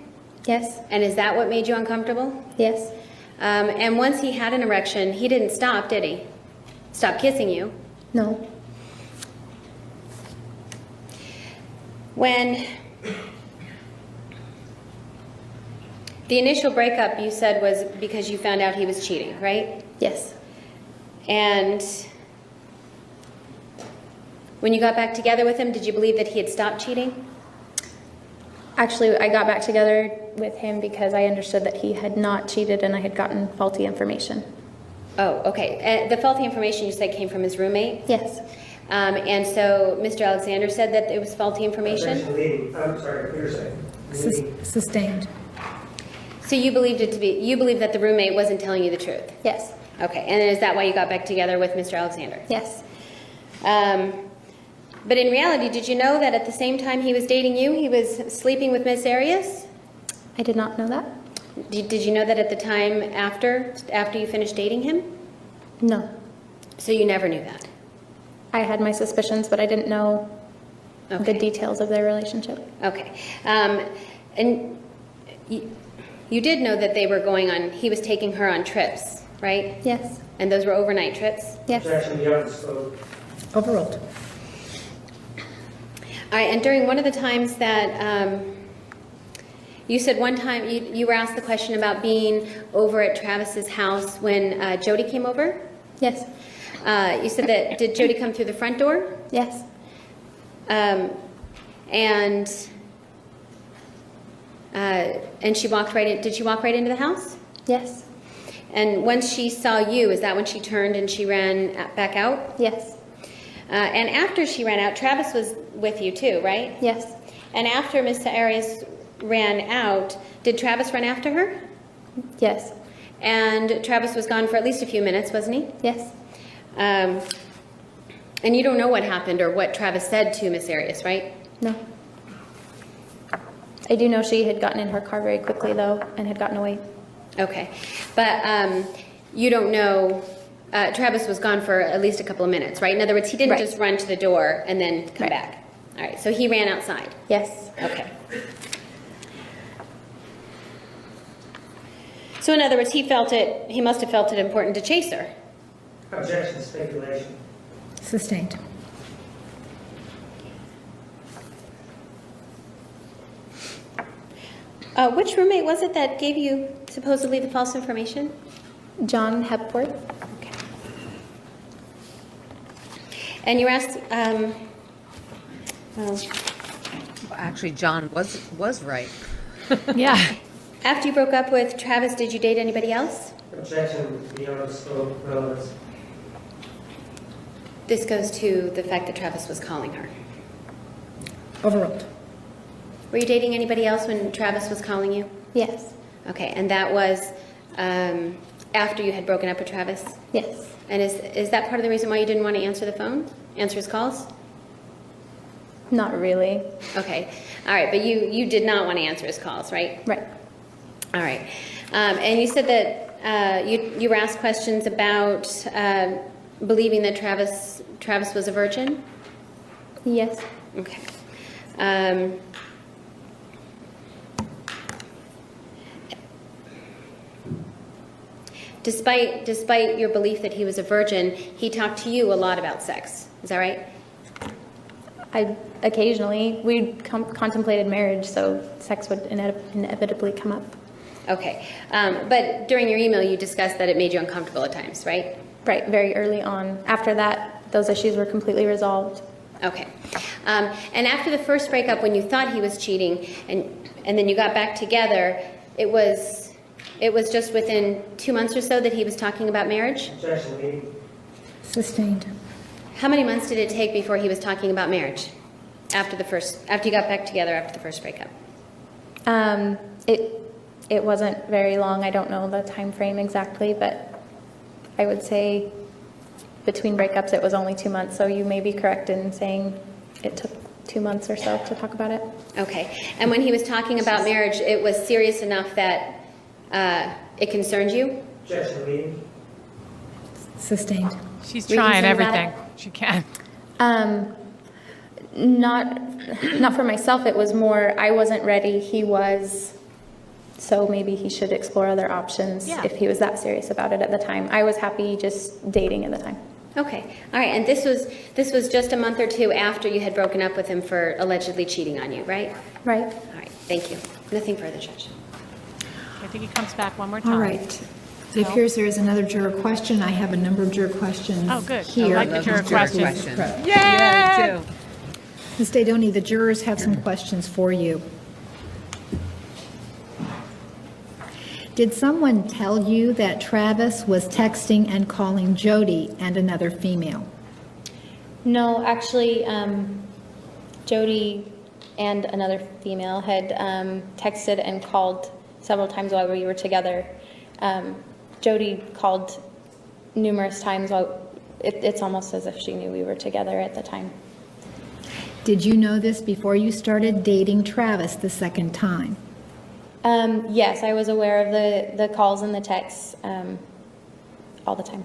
Yes. And is that what made you uncomfortable? Yes. And once he had an erection, he didn't stop, did he? Stop kissing you? No. When the initial breakup you said was because you found out he was cheating, right? Yes. And when you got back together with him, did you believe that he had stopped cheating? Actually, I got back together with him because I understood that he had not cheated and I had gotten faulty information. Oh, okay. The faulty information you said came from his roommate? Yes. And so Mr. Alexander said that it was faulty information? Objection, leading. I'm sorry, you're saying. Leading. Sustained. So you believed that the roommate wasn't telling you the truth? Yes. Okay, and is that why you got back together with Mr. Alexander? Yes. But in reality, did you know that at the same time he was dating you, he was sleeping with Miss Arias? I did not know that. Did you know that at the time after you finished dating him? No. So you never knew that? I had my suspicions, but I didn't know Okay. the details of their relationship. Okay. And you did know that he was taking her on trips, right? Yes. And those were overnight trips? Yes. Objection, the other spoke. Overruled. All right, and during one of the times that you said one time you were asked the question about being over at Travis's house when Jodi came over? Yes. You said that, did Jodi come through the front door? Yes. And she walked right in, did she walk right into the house? Yes. And once she saw you, is that when she turned and she ran back out? Yes. And after she ran out, Travis was with you too, right? Yes. And after Miss Arias ran out, did Travis run after her? Yes. And Travis was gone for at least a few minutes, wasn't he? Yes. And you don't know what happened or what Travis said to Miss Arias, right? No. I do know she had gotten in her car very quickly, though, and had gotten away. Okay. But you don't know, Travis was gone for at least a couple of minutes, right? In other words, he didn't Right. just run to the door and then come Right. back. All right, so he ran outside. Yes. Okay. So in other words, he must have felt it important to chase her. Objection, speculation. Sustained. Which roommate was it that gave you supposedly the false information? John Hepworth. Okay. And you asked, Well, actually, John was right. Yeah. after you broke up with Travis, did you date anybody else? Objection, beyond scope, relevance. This goes to the fact that Travis was calling her. Overruled. Were you dating anybody else when Travis was calling you? Yes. Okay, and that was after you had broken up with Travis? Yes. And is that part of the reason why you didn't want to answer his calls? Not really. Okay. All right. But you did not want to answer his calls, right? Right. All right. And you said that you were asked questions about believing that Travis was a virgin? Yes. Okay. Despite your belief that he was a virgin, he talked to you a lot about sex. Is that right? We contemplated marriage, so sex would inevitably come up. Okay. But during your email, you discussed that it made you uncomfortable at times, right? Right, very early on. After that, those issues were completely resolved. Okay. And after the first breakup, when you thought he was cheating, and then you got back together, it was just within 2 months or so that he was talking about marriage? Objection, lady. Sustained. How many months did it take before he was talking about marriage? After you got back together after the first breakup? It wasn't very long. I don't know the time frame exactly, but I would say between breakups it was only 2 months. So you may be correct in saying it took 2 months or so to talk about it. Okay. And when he was talking about marriage, it was serious enough that it concerned you? Objection, lady. Sustained. She's Reasons trying about everything it? she can. Not for myself. It was more I wasn't ready. He was, so maybe he should explore other options if he was that serious about it at the time. I was happy just dating at the time. Okay. All right. And this was just a month or two after you had broken up with him for allegedly cheating on you, right? Right. All right. Thank you. Nothing further, Judge. I think he comes back one more time. All right. It appears there is another juror question. I have a number of juror questions. Oh, good. Here. I like the juror questions. Yeah, Yay! me too. Ms. Daydoni, the jurors have some questions for you. Did someone tell you that Travis was texting and calling Jodi and another female? No, actually, Jodi and another female had texted and called several times while we were together. Jodi called numerous times while it's almost as if she knew we were together at the time. Did you know this before you started dating Travis the second time? Yes, I was aware of the calls and the texts all the time.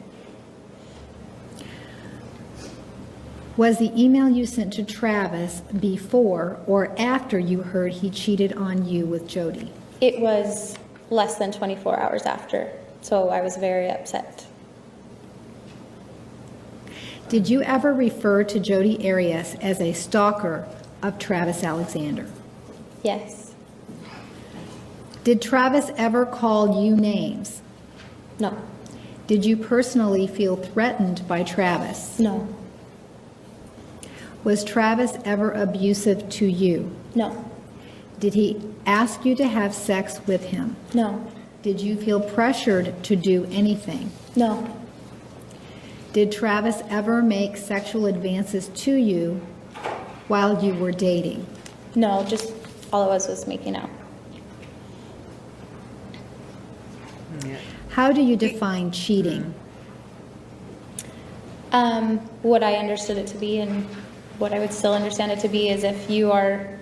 Was the email you sent to Travis before or after you heard he cheated on you with Jodi? It was less than 24 hours after, so I was very upset. Did you ever refer to Jodi Arias as a stalker of Travis Alexander? Yes. Did Travis ever call you names? No. Did you personally feel threatened by Travis? No. Was Travis ever abusive to you? No. Did he ask you to have sex with him? No. Did you feel pressured to do anything? No. Did Travis ever make sexual advances to you while you were dating? No, just all it was making out. Yeah. How do you define cheating? What I understood it to be and what I would still understand it to be is if you are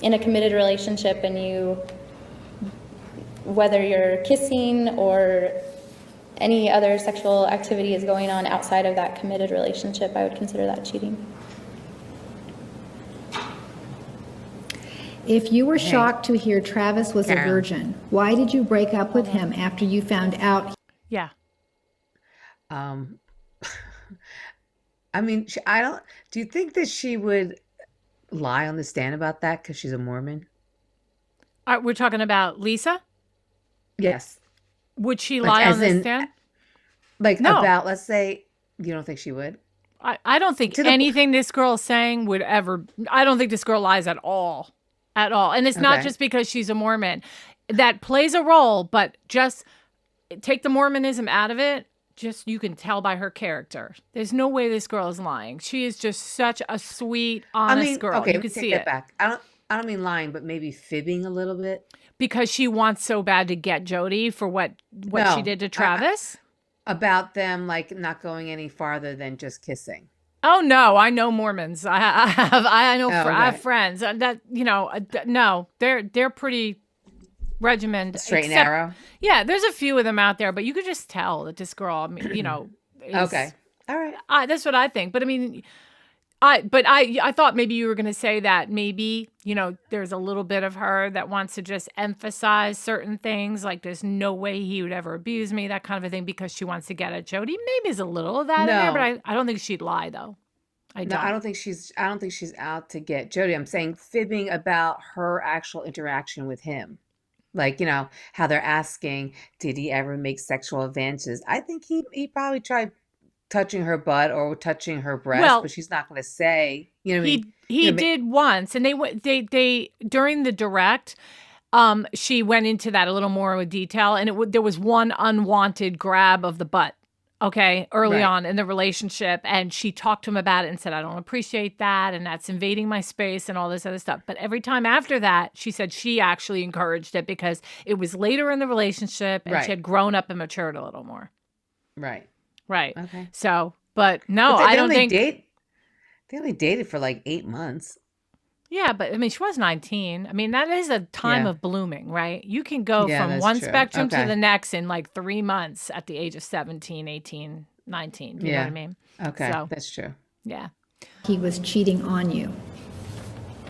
in a committed relationship and you, whether you're kissing or any other sexual activity is going on outside of that committed relationship, I would consider that cheating. If you were shocked to hear Travis was a virgin, why did you break up with him after you found out? Yeah. I mean, do you think that she would lie on the stand about that because she's a Mormon? We're talking about Lisa? Yes. Would she Like, lie as on the in- stand? Like No. about, let's say, you don't think she would? I don't think To the- anything this girl is saying would ever, I don't think this girl lies at all. At all. And it's not Okay. just because she's a Mormon. That plays a role, but just take the Mormonism out of it. Just, you can tell by her character. There's no way this girl is lying. She is just such a sweet, honest girl. Okay, You can take see that it. back. I don't mean lying, but maybe fibbing a little bit. Because she wants so bad to get Jodi for what No, she did to Travis? About them like not going any farther than just kissing. Oh no, I know Mormons. I have friends that no, they're pretty regimented. Straight and narrow. Yeah, there's a few of them out there, but you could just tell that this girl, is, Okay, all right. That's what I think. But I mean, I thought maybe you were going to say that maybe, there's a little bit of her that wants to just emphasize certain things, like there's no way he would ever abuse me, that kind of a thing, because she wants to get at Jodi. Maybe there's a little of that in there, but I don't think she'd lie though. I don't think she's out to get Jodi. I'm saying fibbing about her actual interaction with him. Like, how they're asking, did he ever make sexual advances? I think he probably tried touching her butt or touching her breast, but she's not going to say, He did once, and they during the direct, she went into that a little more with detail, and there was one unwanted grab of the butt, early on in the relationship, and she talked to him about it and said, I don't appreciate that, and that's invading my space and all this other stuff. But every time after that, she said she actually encouraged it because it was later in the relationship, and she had grown up and matured a little more. Right. Okay. So, but no, I don't think they only dated for like 8 months. Yeah, but I mean, she was 19. I mean, that is a time of blooming, right? You can go from one spectrum to the next in like 3 months at the age of 17, 18, 19. You know what I mean? Okay, so, that's true. Yeah. He was cheating on you.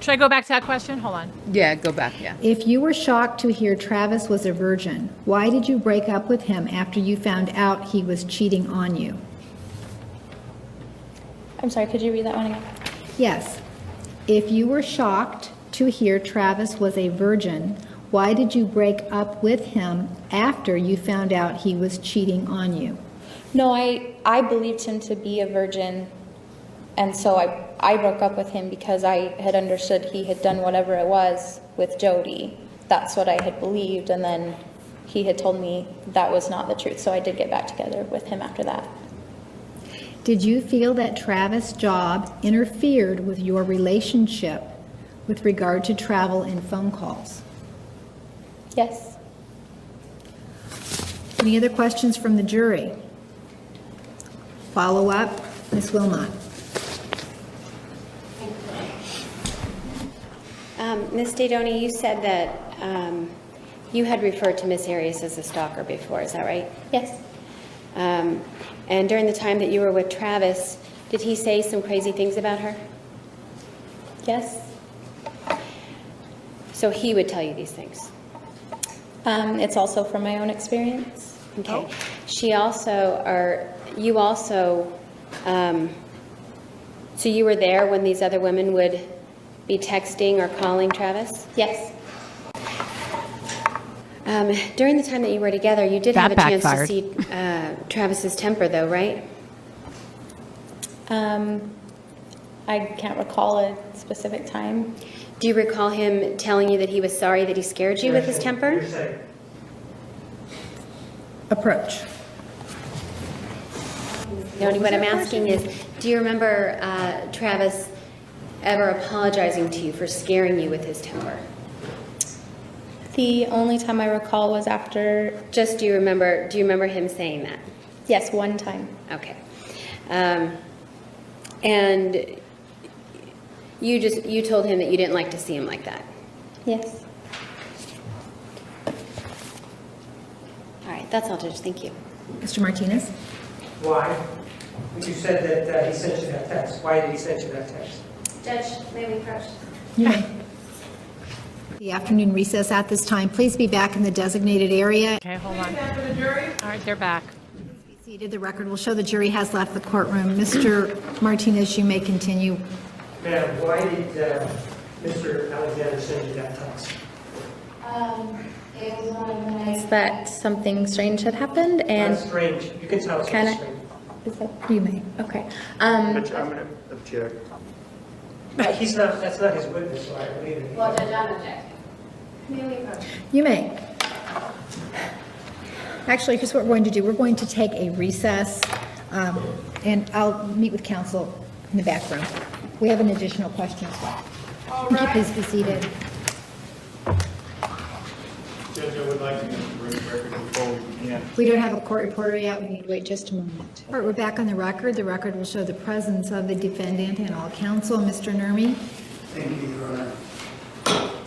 Should I go back to that question? Hold on. Yeah, go back, yeah. If you were shocked to hear Travis was a virgin, why did you break up with him after you found out he was cheating on you? I'm sorry, could you read that one again? Yes. If you were shocked to hear Travis was a virgin, why did you break up with him after you found out he was cheating on you? No, I believed him to be a virgin, and so I broke up with him because I had understood he had done whatever it was with Jodi. That's what I had believed, and then he had told me that was not the truth, so I did get back together with him after that. Did you feel that Travis' job interfered with your relationship with regard to travel and phone calls? Yes. Any other questions from the jury? Follow up, Ms. Wilmot. Ms. Didoni, you said that you had referred to Ms. Arias as a stalker before, is that right? Yes. And during the time that you were with Travis, did he say some crazy things about her? Yes. So he would tell you these things? It's also from my own experience. Okay. You also, so you were there when these other women would be texting or calling Travis? Yes. During the time that you were together, you did have a chance to see Travis's temper, though, right? I can't recall a specific time. Do you recall him telling you that he was sorry that he scared you with his temper? Approach. What I'm asking is, do you remember Travis ever apologizing to you for scaring you with his temper? The only time I recall was after. Just do you remember him saying that? Yes, one time. Okay. And you told him that you didn't like to see him like that? Yes. All right, that's all, Judge. Thank you. Mr. Martinez? Why? You said that he sent you that text. Why did he send you that text? Judge, may we approach? You may. The afternoon recess at this time. Please be back in the designated area. Okay, hold on. All right, they're back. Be seated. The record will show the jury has left the courtroom. Mr. Martinez, you may continue. Ma'am, why did Mr. Alexander send you that text? It was one of the nights that something strange had happened, and That's strange. You can tell it's Can I- strange. is that You may. okay? I'm going to object. That's not his witness, so I believe it. Well, Judge, I'm objecting. May we approach? You may. Actually, here's what we're going to do. We're going to take a recess, and I'll meet with counsel in the back room. We have an additional question as well. Thank you. Please be seated. Judge, I would like to get the record before we begin. We don't have a court reporter yet. We need to wait just a moment. All right, we're back on the record. The record will show the presence of the defendant and all counsel. Mr. Nurmi. Thank you, Your Honor.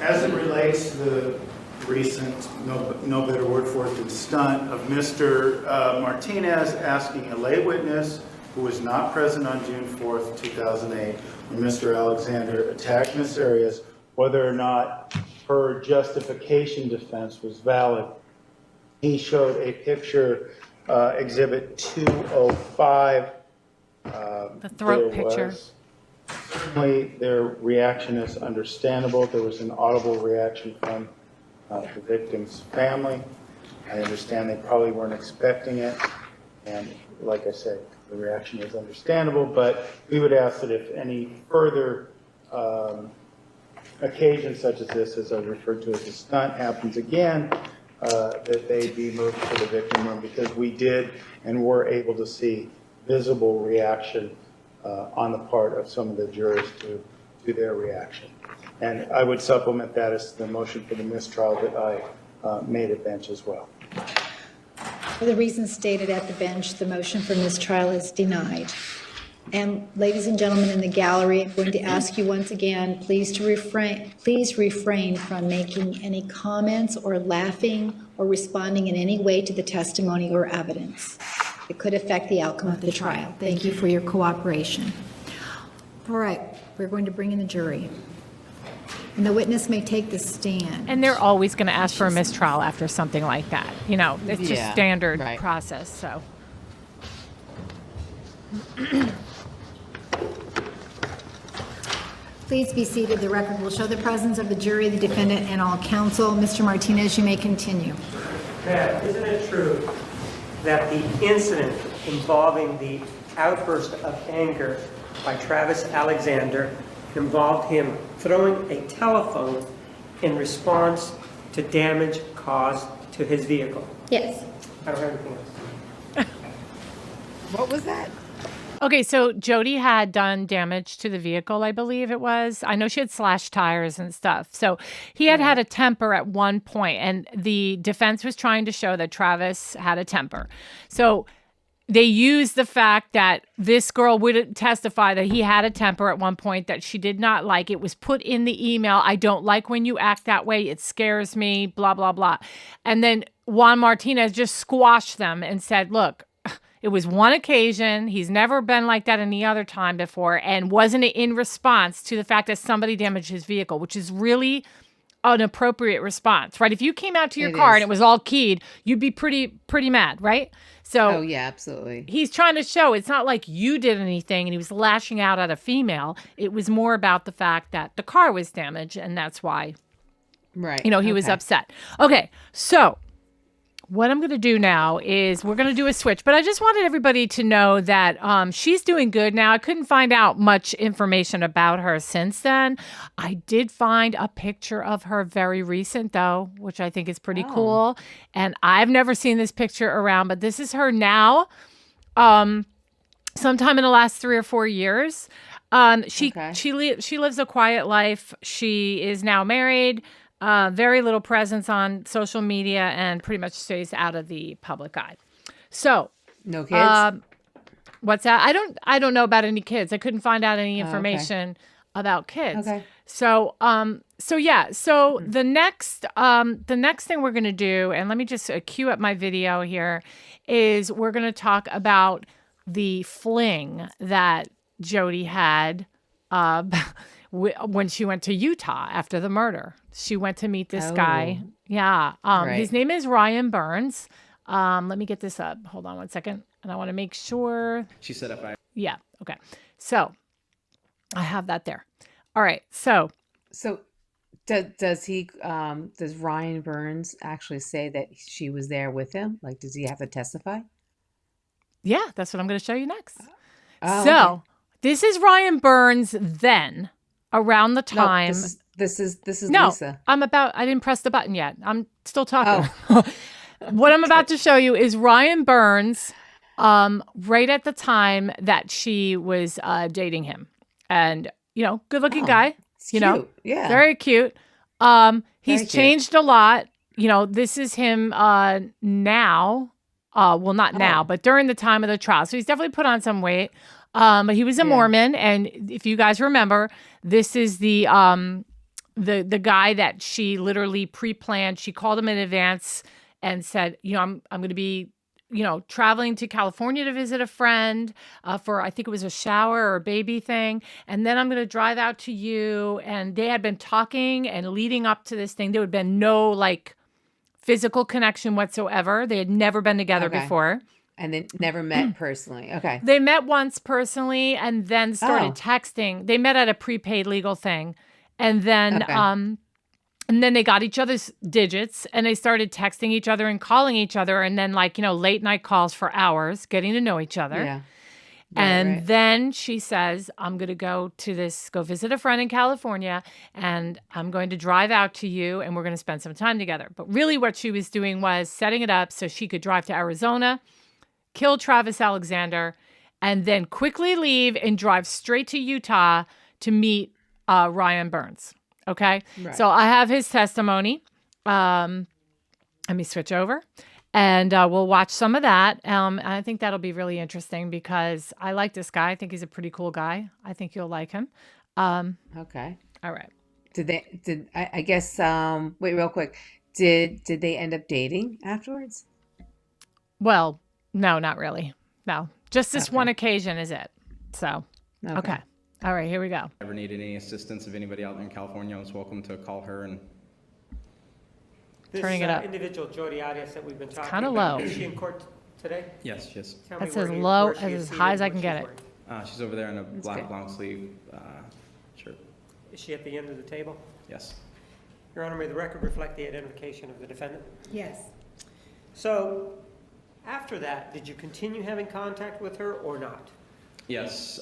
As it relates to the recent, no better word for it than stunt, of Mr. Martinez asking a lay witness who was not present on June 4th, 2008, when Mr. Alexander attacked Ms. Arias, whether or not her justification defense was valid. He showed a picture, Exhibit 205. The throat picture. Certainly, their reaction is understandable. There was an audible reaction from the victim's family. I understand they probably weren't expecting it. And like I said, the reaction is understandable, but we would ask that if any further occasion such as this, as I referred to as a stunt, happens again, that they be moved to the victim room, because we did and were able to see visible reaction on the part of some of the jurors to their reaction. And I would supplement that as the motion for the mistrial that I made at bench as well. For the reasons stated at the bench, the motion for mistrial is denied. And ladies and gentlemen in the gallery, I'm going to ask you once again, please refrain from making any comments or laughing or responding in any way to the testimony or evidence. It could affect the outcome of the trial. Thank you for your cooperation. All right, we're going to bring in the jury. And the witness may take the stand. And they're always going to ask for a mistrial after something like that. You know, it's just standard process, so. Please be seated. The record will show the presence of the jury, the defendant, and all counsel. Mr. Martinez, you may continue. Ma'am, isn't it true that the incident involving the outburst of anger by Travis Alexander involved him throwing a telephone in response to damage caused to his vehicle? Yes. I don't have anything else. What was that? Okay, so Jodi had done damage to the vehicle, I believe it was. I know she had slashed tires and stuff. So he had had a temper at one point, and the defense was trying to show that Travis had a temper. So they used the fact that this girl would testify that he had a temper at one point that she did not like. It was put in the email. I don't like when you act that way. It scares me, blah, blah, blah. And then Juan Martinez just squashed them and said, look, it was one occasion. He's never been like that any other time before. And wasn't it in response to the fact that somebody damaged his vehicle, which is really an appropriate response, right? If you came out to your car and it was all keyed, you'd be pretty mad, right? So oh yeah, absolutely. He's trying to show it's not like you did anything and he was lashing out at a female. It was more about the fact that the car was damaged, and that's why, right? He was upset. Okay, so what I'm going to do now is we're going to do a switch, but I just wanted everybody to know that she's doing good now. I couldn't find out much information about her since then. I did find a picture of her very recent, though, which I think is pretty cool. And I've never seen this picture around, but this is her now, sometime in the last 3 or 4 years. She lives a quiet life. She is now married. Very little presence on social media, and pretty much stays out of the public eye. So, no kids. What's that? I don't know about any kids. I couldn't find out any information about kids. Okay. So, the next thing we're gonna do, and let me just cue up my video here, is we're gonna talk about the fling that Jodi had when she went to Utah after the murder. She went to meet this guy. Yeah. His name is Ryan Burns. Let me get this up. Hold on one second. And I want to make sure. She set up. Yeah. Okay. So I have that there. All right. So does Ryan Burns actually say that she was there with him? Like, does he have to testify? Yeah, that's what I'm going to show you next. This is Ryan Burns then, around the time. No, this is no, Lisa. I didn't press the button yet. I'm still talking. What I'm about to show you is Ryan Burns right at the time that she was dating him. And, good looking guy. It's you know, cute. Yeah. very cute. He's Very cute. changed a lot. You know, this is him now. Well, not now, Oh. but during the time of the trial. So he's definitely put on some weight. But he was a Yeah. Mormon, and if you guys remember, this is the guy that she literally pre-planned. She called him in advance and said, you know, I'm going to be, you know, traveling to California to visit a friend for, I think it was a shower or a baby thing. And then I'm going to drive out to you. And they had been talking and leading up to this thing. There had been no like physical connection whatsoever. They had never been together Okay. before. And they never met personally. Okay. They met once personally and then started Oh. texting. They met at a prepaid legal thing. And then Okay. and then they got each other's digits and they started texting each other and calling each other, and then like, you know, late night calls for hours, getting to know each other. Yeah. And right. then she says, I'm going to go visit a friend in California, and I'm going to drive out to you and we're going to spend some time together. But really what she was doing was setting it up so she could drive to Arizona, kill Travis Alexander, and then quickly leave and drive straight to Utah to meet Ryan Burns. Okay. Right. So I have his testimony. Let me switch over and we'll watch some of that. I think that'll be really interesting because I like this guy. I think he's a pretty cool guy. I think you'll like him. Okay. All right. I guess, wait, real quick. Did they end up dating afterwards? Well, no, not really. No, just this Okay. one occasion is it. So, okay. All right, here we go. Ever needed any assistance of anybody out there in California, I was welcome to call her. And This Turning it up. individual, Jodi Arias, that we've been talking kinda about, low. is she in court today? yes, Tell That's me as where low where she as is as seated high as I and can what get she's it. wearing. she's over there in a black good. long sleeve shirt. Is she at the end of the table? Yes. Your Honor, may the record reflect the identification of the defendant? Yes. So, after that, did you continue having contact with her or not? Yes.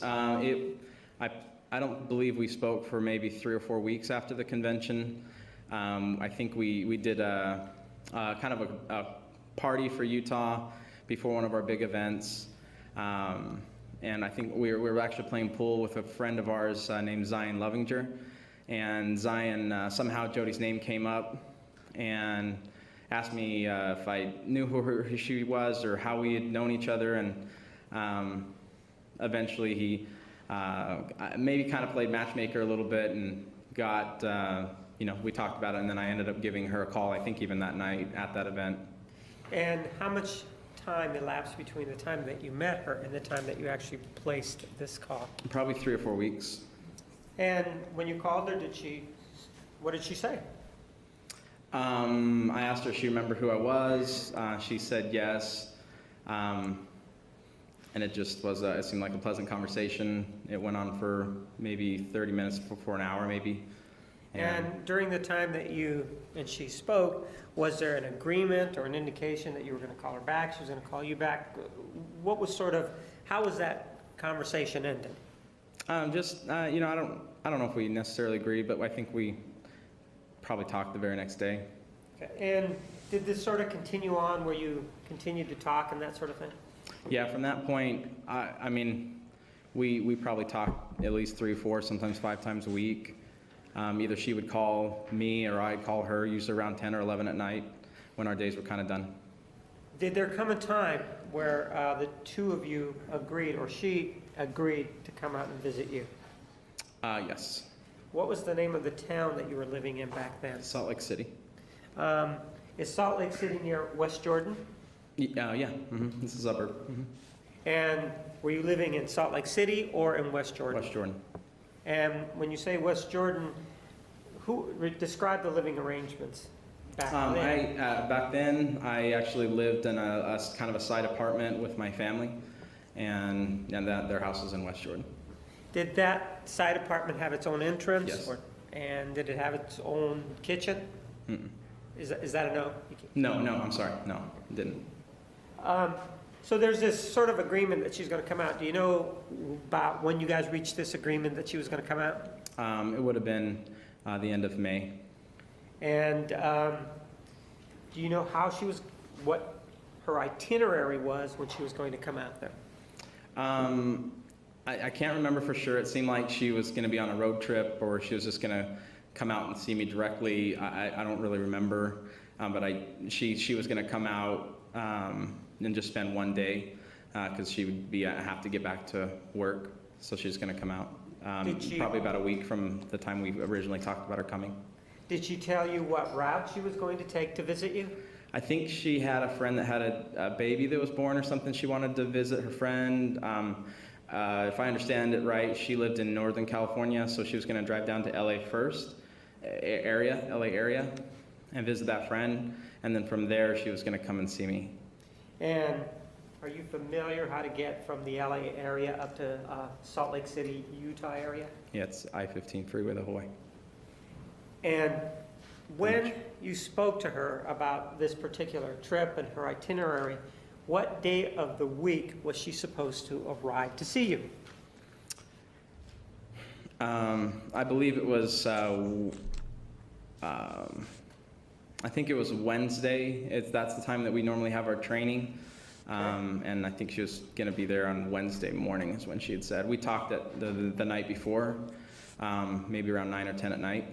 I don't believe we spoke for maybe 3 or 4 weeks after the convention. I think we did a kind of a party for Utah before one of our big events. And I think we were actually playing pool with a friend of ours named Zion Lovinger. And Zion, somehow Jodi's name came up and asked me if I knew who she was or how we had known each other. And eventually he maybe kind of played matchmaker a little bit and got, we talked about it. And then I ended up giving her a call, I think even that night at that event. And how much time elapsed between the time that you met her and the time that you actually placed this call? Probably 3 or 4 weeks. And when you called her, what did she say? I asked her if she remembered who I was. She said yes. And it just was, it seemed like a pleasant conversation. It went on for maybe 30 minutes for an hour maybe. And during the time that you and she spoke, was there an agreement or an indication that you were going to call her back, she was going to call you back? What was how was that conversation ended? I don't know if we necessarily agreed, but I think we probably talked the very next day. Okay. And did this sort of continue on where you continued to talk and that sort of thing? Yeah, from that point, we probably talked at least 3 or 4, sometimes 5 times a week. Either she would call me or I'd call her, usually around 10 or 11 at night when our days were kind of done. Did there come a time where the two of you agreed, or she agreed, to come out and visit you? Yes. What was the name of the town that you were living in back then? Salt Lake City. Is Salt Lake City near West Jordan? Yeah. Mm-hmm. This is suburb. Mm-hmm. And were you living in Salt Lake City or in West Jordan? West Jordan. And when you say West Jordan, describe the living arrangements back then? Back then, I actually lived in a kind of a side apartment with my family, and their house was in West Jordan. Did that side apartment have its own entrance? Yes. And did it have its own kitchen? Mm-mm. Is that a no? No, I'm sorry. No, it didn't. So there's this sort of agreement that she's going to come out. Do you know about when you guys reached this agreement that she was going to come out? It would have been the end of May. And do you know what her itinerary was when she was going to come out there? I can't remember for sure. It seemed like she was going to be on a road trip, or she was just going to come out and see me directly. I don't really remember, but she was going to come out and just spend one day because she would have to get back to work. So she's going to come out probably about a week from the time we originally talked about her coming. Did she tell you what route she was going to take to visit you? I think she had a friend that had a baby that was born or something. She wanted to visit her friend. If I understand it right, she lived in Northern California, so she was going to drive down to LA first, LA area, and visit that friend. And then from there, she was going to come and see me. And are you familiar how to get from the LA area up to Salt Lake City, Utah area? Yeah, it's I-15 freeway the whole way. And when you spoke to her about this particular trip and her itinerary, what day of the week was she supposed to arrive to see you? I believe it was, I think it was Wednesday. That's the time that we normally have our training. And I think she was going to be there on Wednesday morning is when she had said. We talked the night before, maybe around 9 or 10 at night.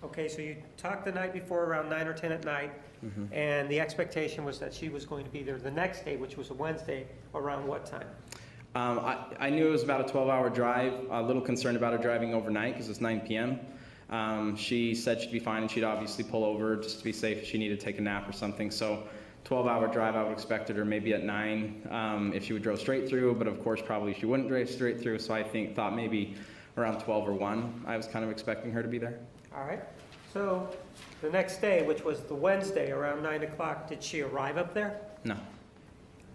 Okay, so you talked the night before around 9 or 10 at night, and the expectation was that she was going to be there the next day, which was a Wednesday, around what time? I knew it was about a 12-hour drive. A little concerned about her driving overnight because it's 9 p.m. She said she'd be fine, and she'd obviously pull over just to be safe if she needed to take a nap or something. So 12-hour drive, I would expected her maybe at 9 if she would drove straight through, but of course probably she wouldn't drive straight through, so I thought maybe around 12 or 1 I was kind of expecting her to be there. All right. So the next day, which was the Wednesday, around 9 o'clock, did she arrive up there? No.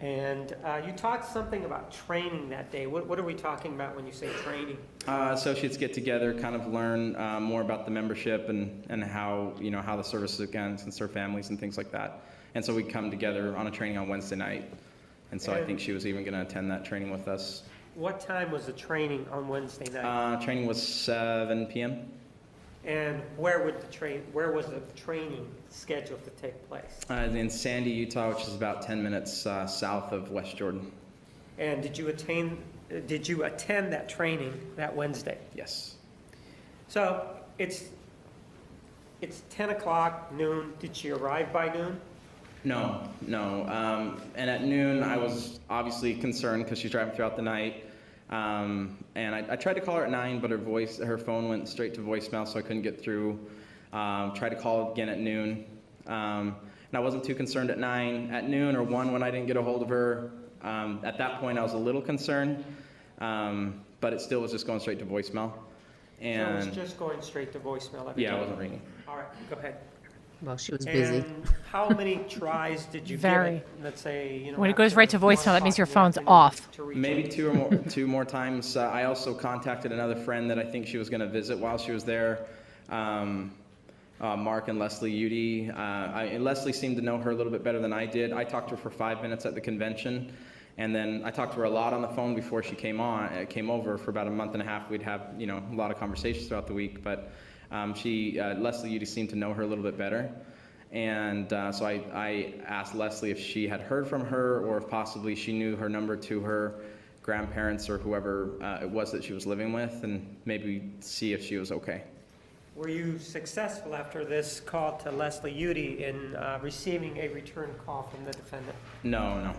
And you talked something about training that day. What are we talking about when you say training? Associates get together, kind of learn more about the membership and how the service against and serve families and things like that. And so we come together on a training on Wednesday night. And so I think she was even going to attend that training with us. What time was the training on Wednesday night? Training was 7 p.m. And where was the training scheduled to take place? In Sandy, Utah, which is about 10 minutes south of West Jordan. And did you attend that training that Wednesday? Yes. So it's 10 o'clock, noon. Did she arrive by noon? No. And at noon, I was obviously concerned because she's driving throughout the night. And I tried to call her at 9, but her phone went straight to voicemail, so I couldn't get through. Tried to call again at noon. And I wasn't too concerned at 9. At noon or 1 when I didn't get a hold of her, at that point I was a little concerned, but it still was just going straight to voicemail. And so it was just going straight to voicemail every yeah, time? it wasn't ringing. All right, go ahead. Well, she was busy. And how many tries did you give it? Let's say, when it goes right to voicemail, that means your phone's afternoon off. to reach Maybe out? two more times. I also contacted another friend that I think she was going to visit while she was there, Mark and Leslie Udy. And Leslie seemed to know her a little bit better than I did. I talked to her for 5 minutes at the convention, and then I talked to her a lot on the phone before she came over for about a month and a half. We'd have a lot of conversations throughout the week, but Leslie Udy seemed to know her a little bit better. And so I asked Leslie if she had heard from her or if possibly she knew her number to her grandparents or whoever it was that she was living with, and maybe see if she was okay. Were you successful after this call to Leslie Udy in receiving a return call from the defendant? No.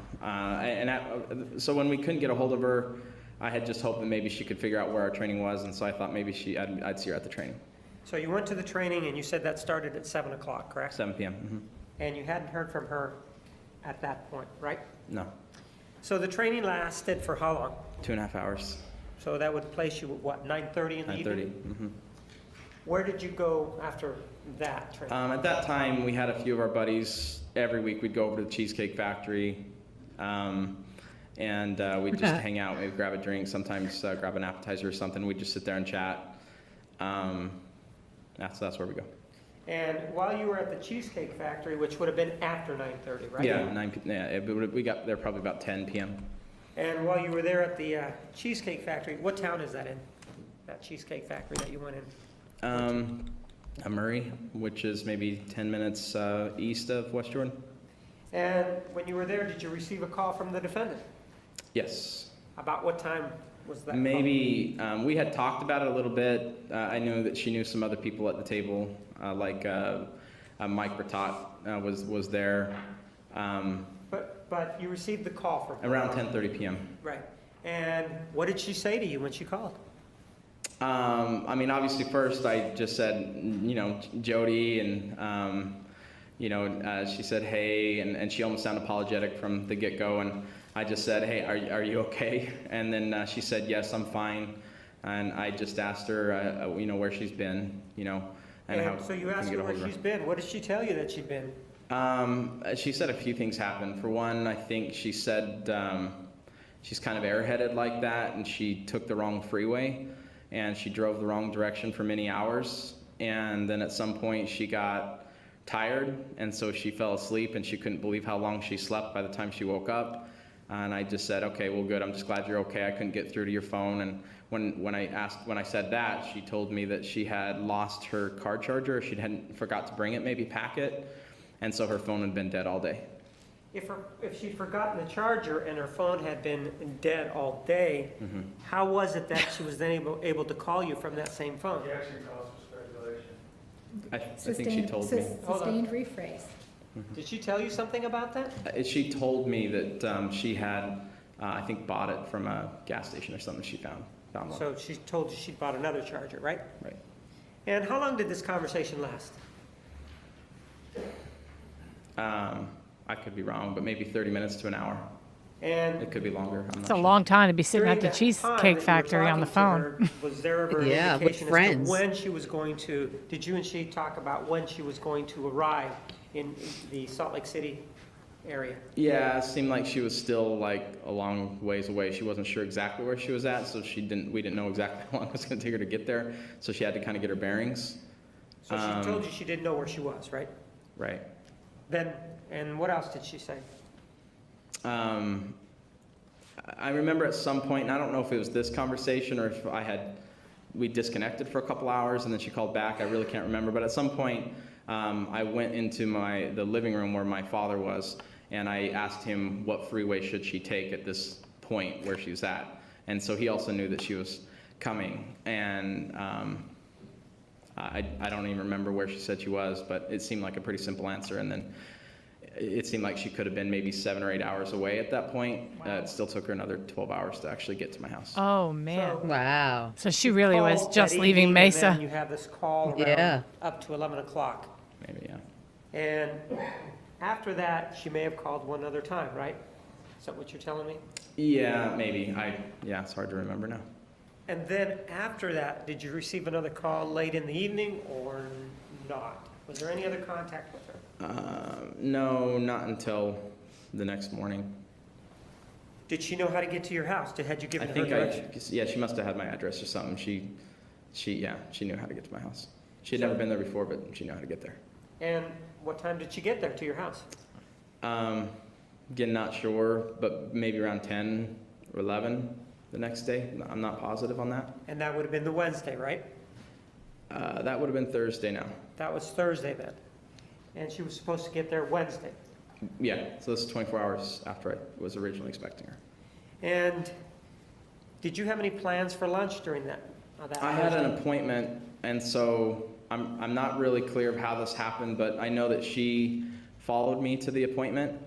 So when we couldn't get a hold of her, I had just hoped that maybe she could figure out where our training was, and so I thought maybe I'd see her at the training. So you went to the training, and you said that started at 7 o'clock, correct? 7 p.m. Mm-hmm. And you hadn't heard from her at that point, right? No. So the training lasted for how long? 2.5 hours. So that would place you at what, 9:30 in the evening? 9:30. Mm-hmm. Where did you go after that training? At that time, we had a few of our buddies. Every week, we'd go over to the Cheesecake Factory, and we'd just hang out. We'd grab a drink, sometimes grab an appetizer or something. We'd just sit there and chat. So that's where we go. And while you were at the Cheesecake Factory, which would have been after 9:30, right? Yeah, we got there probably about 10 p.m. And while you were there at the Cheesecake Factory, what town is that in? That Cheesecake Factory that you went in? Murray, which is maybe 10 minutes east of West Jordan. And when you were there, did you receive a call from the defendant? Yes. About what time was that? Maybe we had talked about it a little bit. I knew that she knew some other people at the table, like Mike Bertot was there. But you received the call from her. Around 10:30 p.m. Right. And what did she say to you when she called? I mean, obviously, first I just said, you know, Jodi, and you know, she said, hey, and she almost sounded apologetic from the get-go, and I just said, hey, are you okay? And then she said, yes, I'm fine. And I just asked her, you know, where she's been, you know, and how. So you asked her where she's been. What did she tell you that she'd been? She said a few things happened. For one, I think she said she's kind of airheaded like that, and she took the wrong freeway, and she drove the wrong direction for many hours. And then at some point she got tired, and so she fell asleep, and she couldn't believe how long she slept by the time she woke up. And I just said, okay, well, good. I'm just glad you're okay. I couldn't get through to your phone. And when I said that, she told me that she had lost her car charger. She hadn't forgot to bring it, maybe pack it. And so her phone had been dead all day. If she'd forgotten the charger and her phone had been dead all day, how was it that she was then able to call you from that same phone? She actually calls for speculation. I think she told me. Sustained rephrase. Did she tell you something about that? She told me that she had, I think, bought it from a gas station or something she found one. So she told you she'd bought another charger, right? Right. And how long did this conversation last? I could be wrong, but maybe 30 minutes to an hour. And It could be longer. I'm It's not a sure. long time to be sitting during at the that time that Cheesecake you were Factory on the talking to phone. her, was there ever an Yeah, with indication as friends. to when she was going to, did you and she talk about when she was going to arrive in the Salt Lake City area? Yeah, it seemed like she was still like a long ways away. She wasn't sure exactly where she was at, so we didn't know exactly how long it was going to take her to get there. So she had to kind of get her bearings. So she told you she didn't know where she was, right? Right. Then, and what else did she say? I remember at some point, and I don't know if it was this conversation or if we disconnected for a couple hours and then she called back. I really can't remember. But at some point, I went into the living room where my father was, and I asked him what freeway should she take at this point where she was at. And so he also knew that she was coming. And I don't even remember where she said she was, but it seemed like a pretty simple answer. And then it seemed like she could have been maybe 7 or 8 hours away at that point. It still took her another 12 hours to actually get to my house. Oh, man. Wow. So she really was Call just that leaving evening, and Mesa. then you have this call around Yeah. up to 11 o'clock. Maybe, yeah. And after that, she may have called one other time, right? Is that what you're telling me? Yeah, maybe. It's hard to remember now. And then after that, did you receive another call late in the evening or not? Was there any other contact with her? No, not until the next morning. Did she know how to get to your house? Had you given I her think directions? she must have had my address or something. She knew how to get to my house. She had never been there before, but she knew how to get there. And what time did she get there to your house? Again, not sure, but maybe around 10 or 11 the next day. I'm not positive on that. And that would have been the Wednesday, right? That would have been Thursday now. That was Thursday then. And she was supposed to get there Wednesday. Yeah, so this is 24 hours after I was originally expecting her. And did you have any plans for lunch during that I had an Thursday? appointment, and so I'm not really clear of how this happened, but I know that she followed me to the appointment.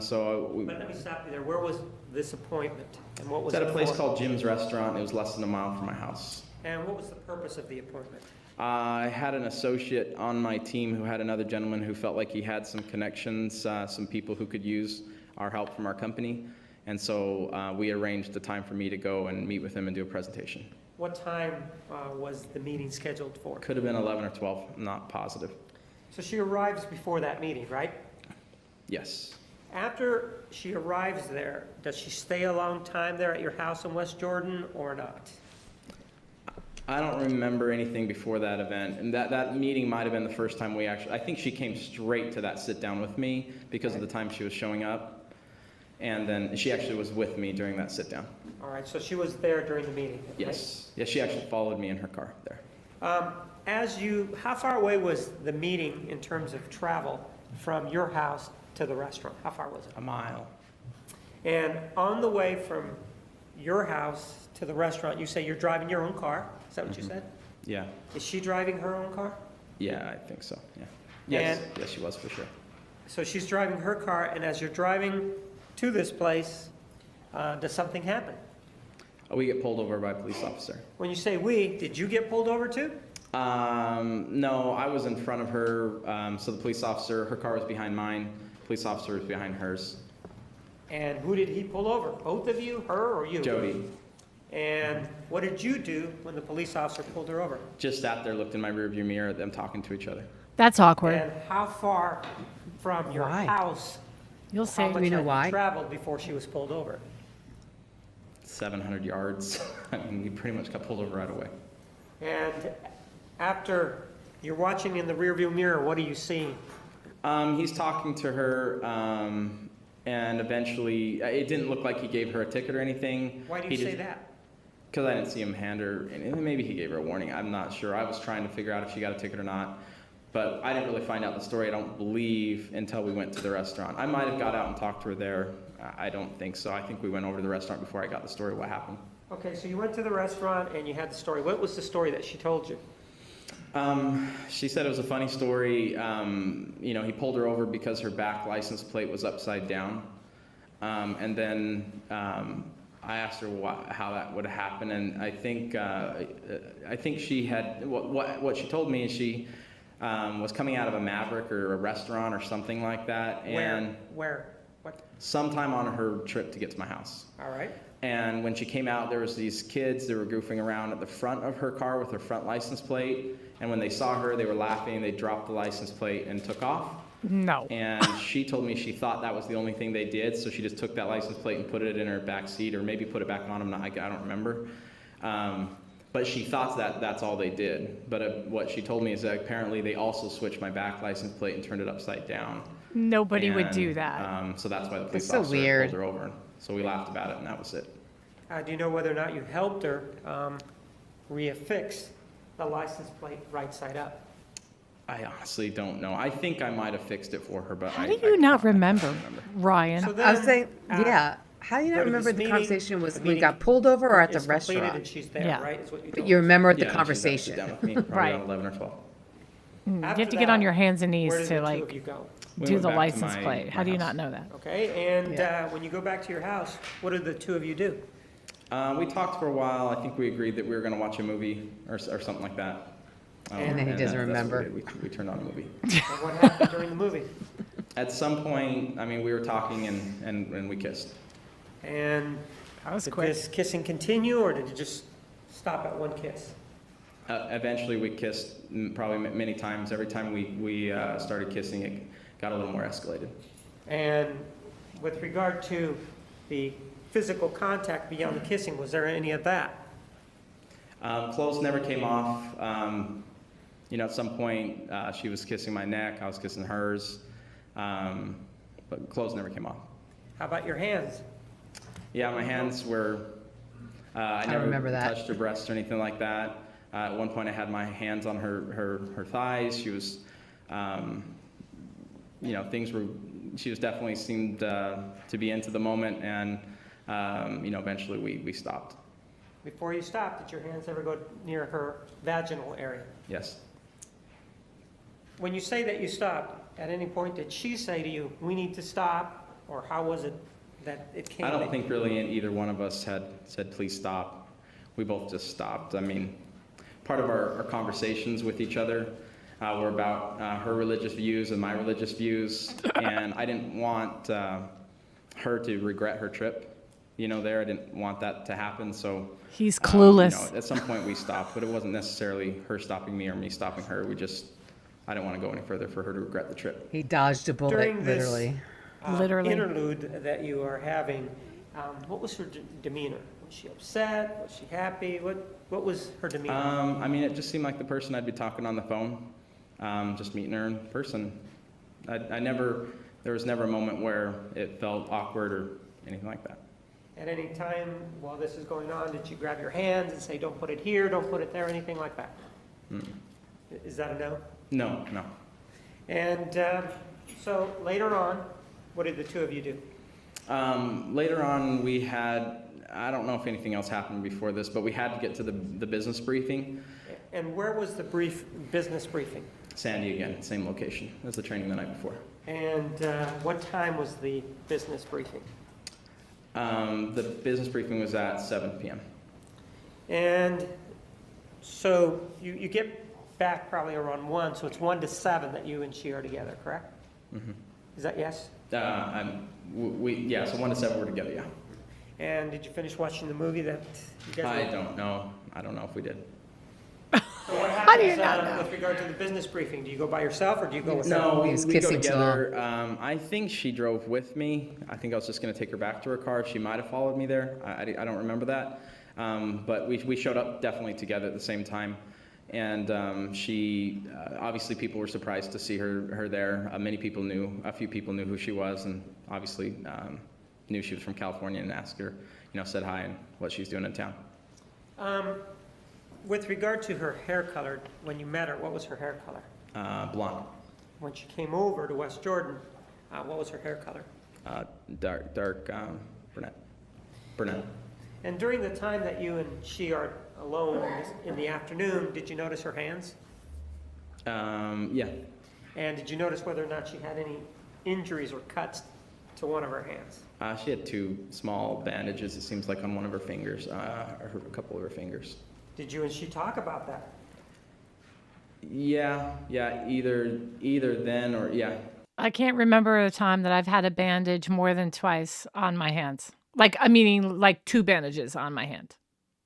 So we But let me stop you there. Where was this appointment? And what was was at it a place for? called Jim's Restaurant. It was less than a mile from my house. And what was the purpose of the appointment? I had an associate on my team who had another gentleman who felt like he had some connections, some people who could use our help from our company. And so we arranged the time for me to go and meet with him and do a presentation. What time was the meeting scheduled for? Could have been 11 or 12, I'm not positive. So she arrives before that meeting, right? Yes. After she arrives there, does she stay a long time there at your house in West Jordan or not? I don't remember anything before that event. And that meeting might have been the first time I think she came straight to that sit down with me because of the time she was showing up. And then she actually was with me during that sit down. All right, so she was there during the meeting, right? Yes. Yes, she actually followed me in her car there. How far away was the meeting in terms of travel from your house to the restaurant? How far was it? A mile. And on the way from your house to the restaurant, you say you're driving your own car. Is that what you said? Yeah. Is she driving her own car? Yeah, I think so. Yeah. Yes. Yes, she was for sure. So she's driving her car, and as you're driving to this place, does something happen? We get pulled over by a police officer. When you say we, did you get pulled over too? No, I was in front of her. So the police officer, her car was behind mine. Police officer was behind hers. And who did he pull over? Both of you, her or you? Jodi. And what did you do when the police officer pulled her over? Just sat there, looked in my rearview mirror at them talking to each other. That's awkward. And how far from your house? You'll how say. much We know had you why. traveled before she was pulled over? 700 yards. I mean, we pretty much got pulled over right away. And after you're watching in the rearview mirror, what do you see? He's talking to her, and eventually, it didn't look like he gave her a ticket or anything. Why do you say that? Because I didn't see him hand her, and maybe he gave her a warning. I'm not sure. I was trying to figure out if she got a ticket or not. But I didn't really find out the story, I don't believe, until we went to the restaurant. I might have got out and talked to her there. I don't think so. I think we went over to the restaurant before I got the story, what happened. Okay, so you went to the restaurant and you had the story. What was the story that she told you? She said it was a funny story. You know, he pulled her over because her back license plate was upside down. And then I asked her how that would happen, and I think she had what she told me is she was coming out of a Maverick or a restaurant or something like that, and Where? What? sometime on her trip to get to my house. All right. And when she came out, there was these kids that were goofing around at the front of her car with her front license plate. And when they saw her, they were laughing. They dropped the license plate and took off. No. And she told me she thought that was the only thing they did, so she just took that license plate and put it in her back seat, or maybe put it back on. I don't remember. But she thought that's all they did. But what she told me is that apparently they also switched my back license plate and turned it upside down. Nobody would do that. So that's why the police That's so officer weird. pulled her over. So we laughed about it, and that was it. Do you know whether or not you helped her reaffix the license plate right side up? I honestly don't know. I think I might have fixed it for her, but How do you not remember, Ryan? So then, I was saying, yeah. How do you go not to remember this the meeting, conversation was the when you meeting got pulled over or at the It's completed restaurant? and she's there, Yeah. right? Is what you But told you me. remember the Yeah, and she's conversation. down with me, probably Right. around 11 or 12. You have After to get on that, your hands and knees Where did to the two like of you go? We do went the back to license my- plate. my How do you house. not know that? Okay, and when you go back to your house, what did the two of you do? We talked for a while. I think we agreed that we were going to watch a movie or something like that. And then he doesn't that's what remember. we did. We turned on a movie. And what happened during the movie? At some point, I mean, we were talking and we kissed. And That was did quick. this kissing continue, or did you just stop at one kiss? Eventually, we kissed probably many times. Every time we started kissing, it got a little more escalated. And with regard to the physical contact beyond the kissing, was there any of that? Clothes never came off. At some point, she was kissing my neck. I was kissing hers. But clothes never came off. How about your hands? Yeah, my hands were, I never remember that. touched her breasts or anything like that. At one point I had my hands on her thighs. She was, she was definitely seemed to be into the moment, and, eventually we stopped. Before you stopped, did your hands ever go near her vaginal area? Yes. When you say that you stopped, at any point did she say to you, we need to stop, or how was it that it came? I don't think really either one of us had said, please stop. We both just stopped. I mean, part of our conversations with each other were about her religious views and my religious views, and I didn't want her to regret her trip, there. I didn't want that to happen, so... He's clueless. At some point we stopped, but it wasn't necessarily her stopping me or me stopping her. I didn't want to go any further for her to regret the trip. He dodged a bullet, During this, literally. Literally. interlude that you are having, what was her demeanor? Was she upset? Was she happy? What was her demeanor? It just seemed like the person I'd be talking on the phone, just meeting her in person. There was never a moment where it felt awkward or anything like that. At any time while this is going on, did you grab your hands and say, don't put it here, don't put it there, anything like that? Is that a no? No. And so later on, what did the two of you do? Later on, we had I don't know if anything else happened before this, but we had to get to the business briefing. And where was the business briefing? Sandy again, same location as the training the night before. And what time was the business briefing? The business briefing was at 7 p.m. And so you get back probably around 1, so it's 1 to 7 that you and she are together, correct? Mm-hmm. Is that yes? So 1 to 7 we're together, yeah. And did you finish watching the movie that you guys I don't know if we did. So what happens with regard to the business briefing? Do you go by yourself or do you go with No, we go kissing together. I think she drove with me. I think I was just going to take her back to her car. She might have followed me there. I don't remember that. But we showed up definitely together at the same time. And she, obviously people were surprised to see her there. A few people knew who she was, and obviously knew she was from California, and asked her, said hi and what she's doing in town. With regard to her hair color, when you met her, what was her hair color? Blonde. When she came over to West Jordan, what was her hair color? Dark brunette. And during the time that you and she are alone in the afternoon, did you notice her hands? Yeah. And did you notice whether or not she had any injuries or cuts to one of her hands? She had 2 small bandages, it seems like, on one of her fingers, or a couple of her fingers. Did you and she talk about that? Yeah, either then or yeah. I can't remember a time that I've had a bandage more than twice on my hands. Like 2 bandages on my hand.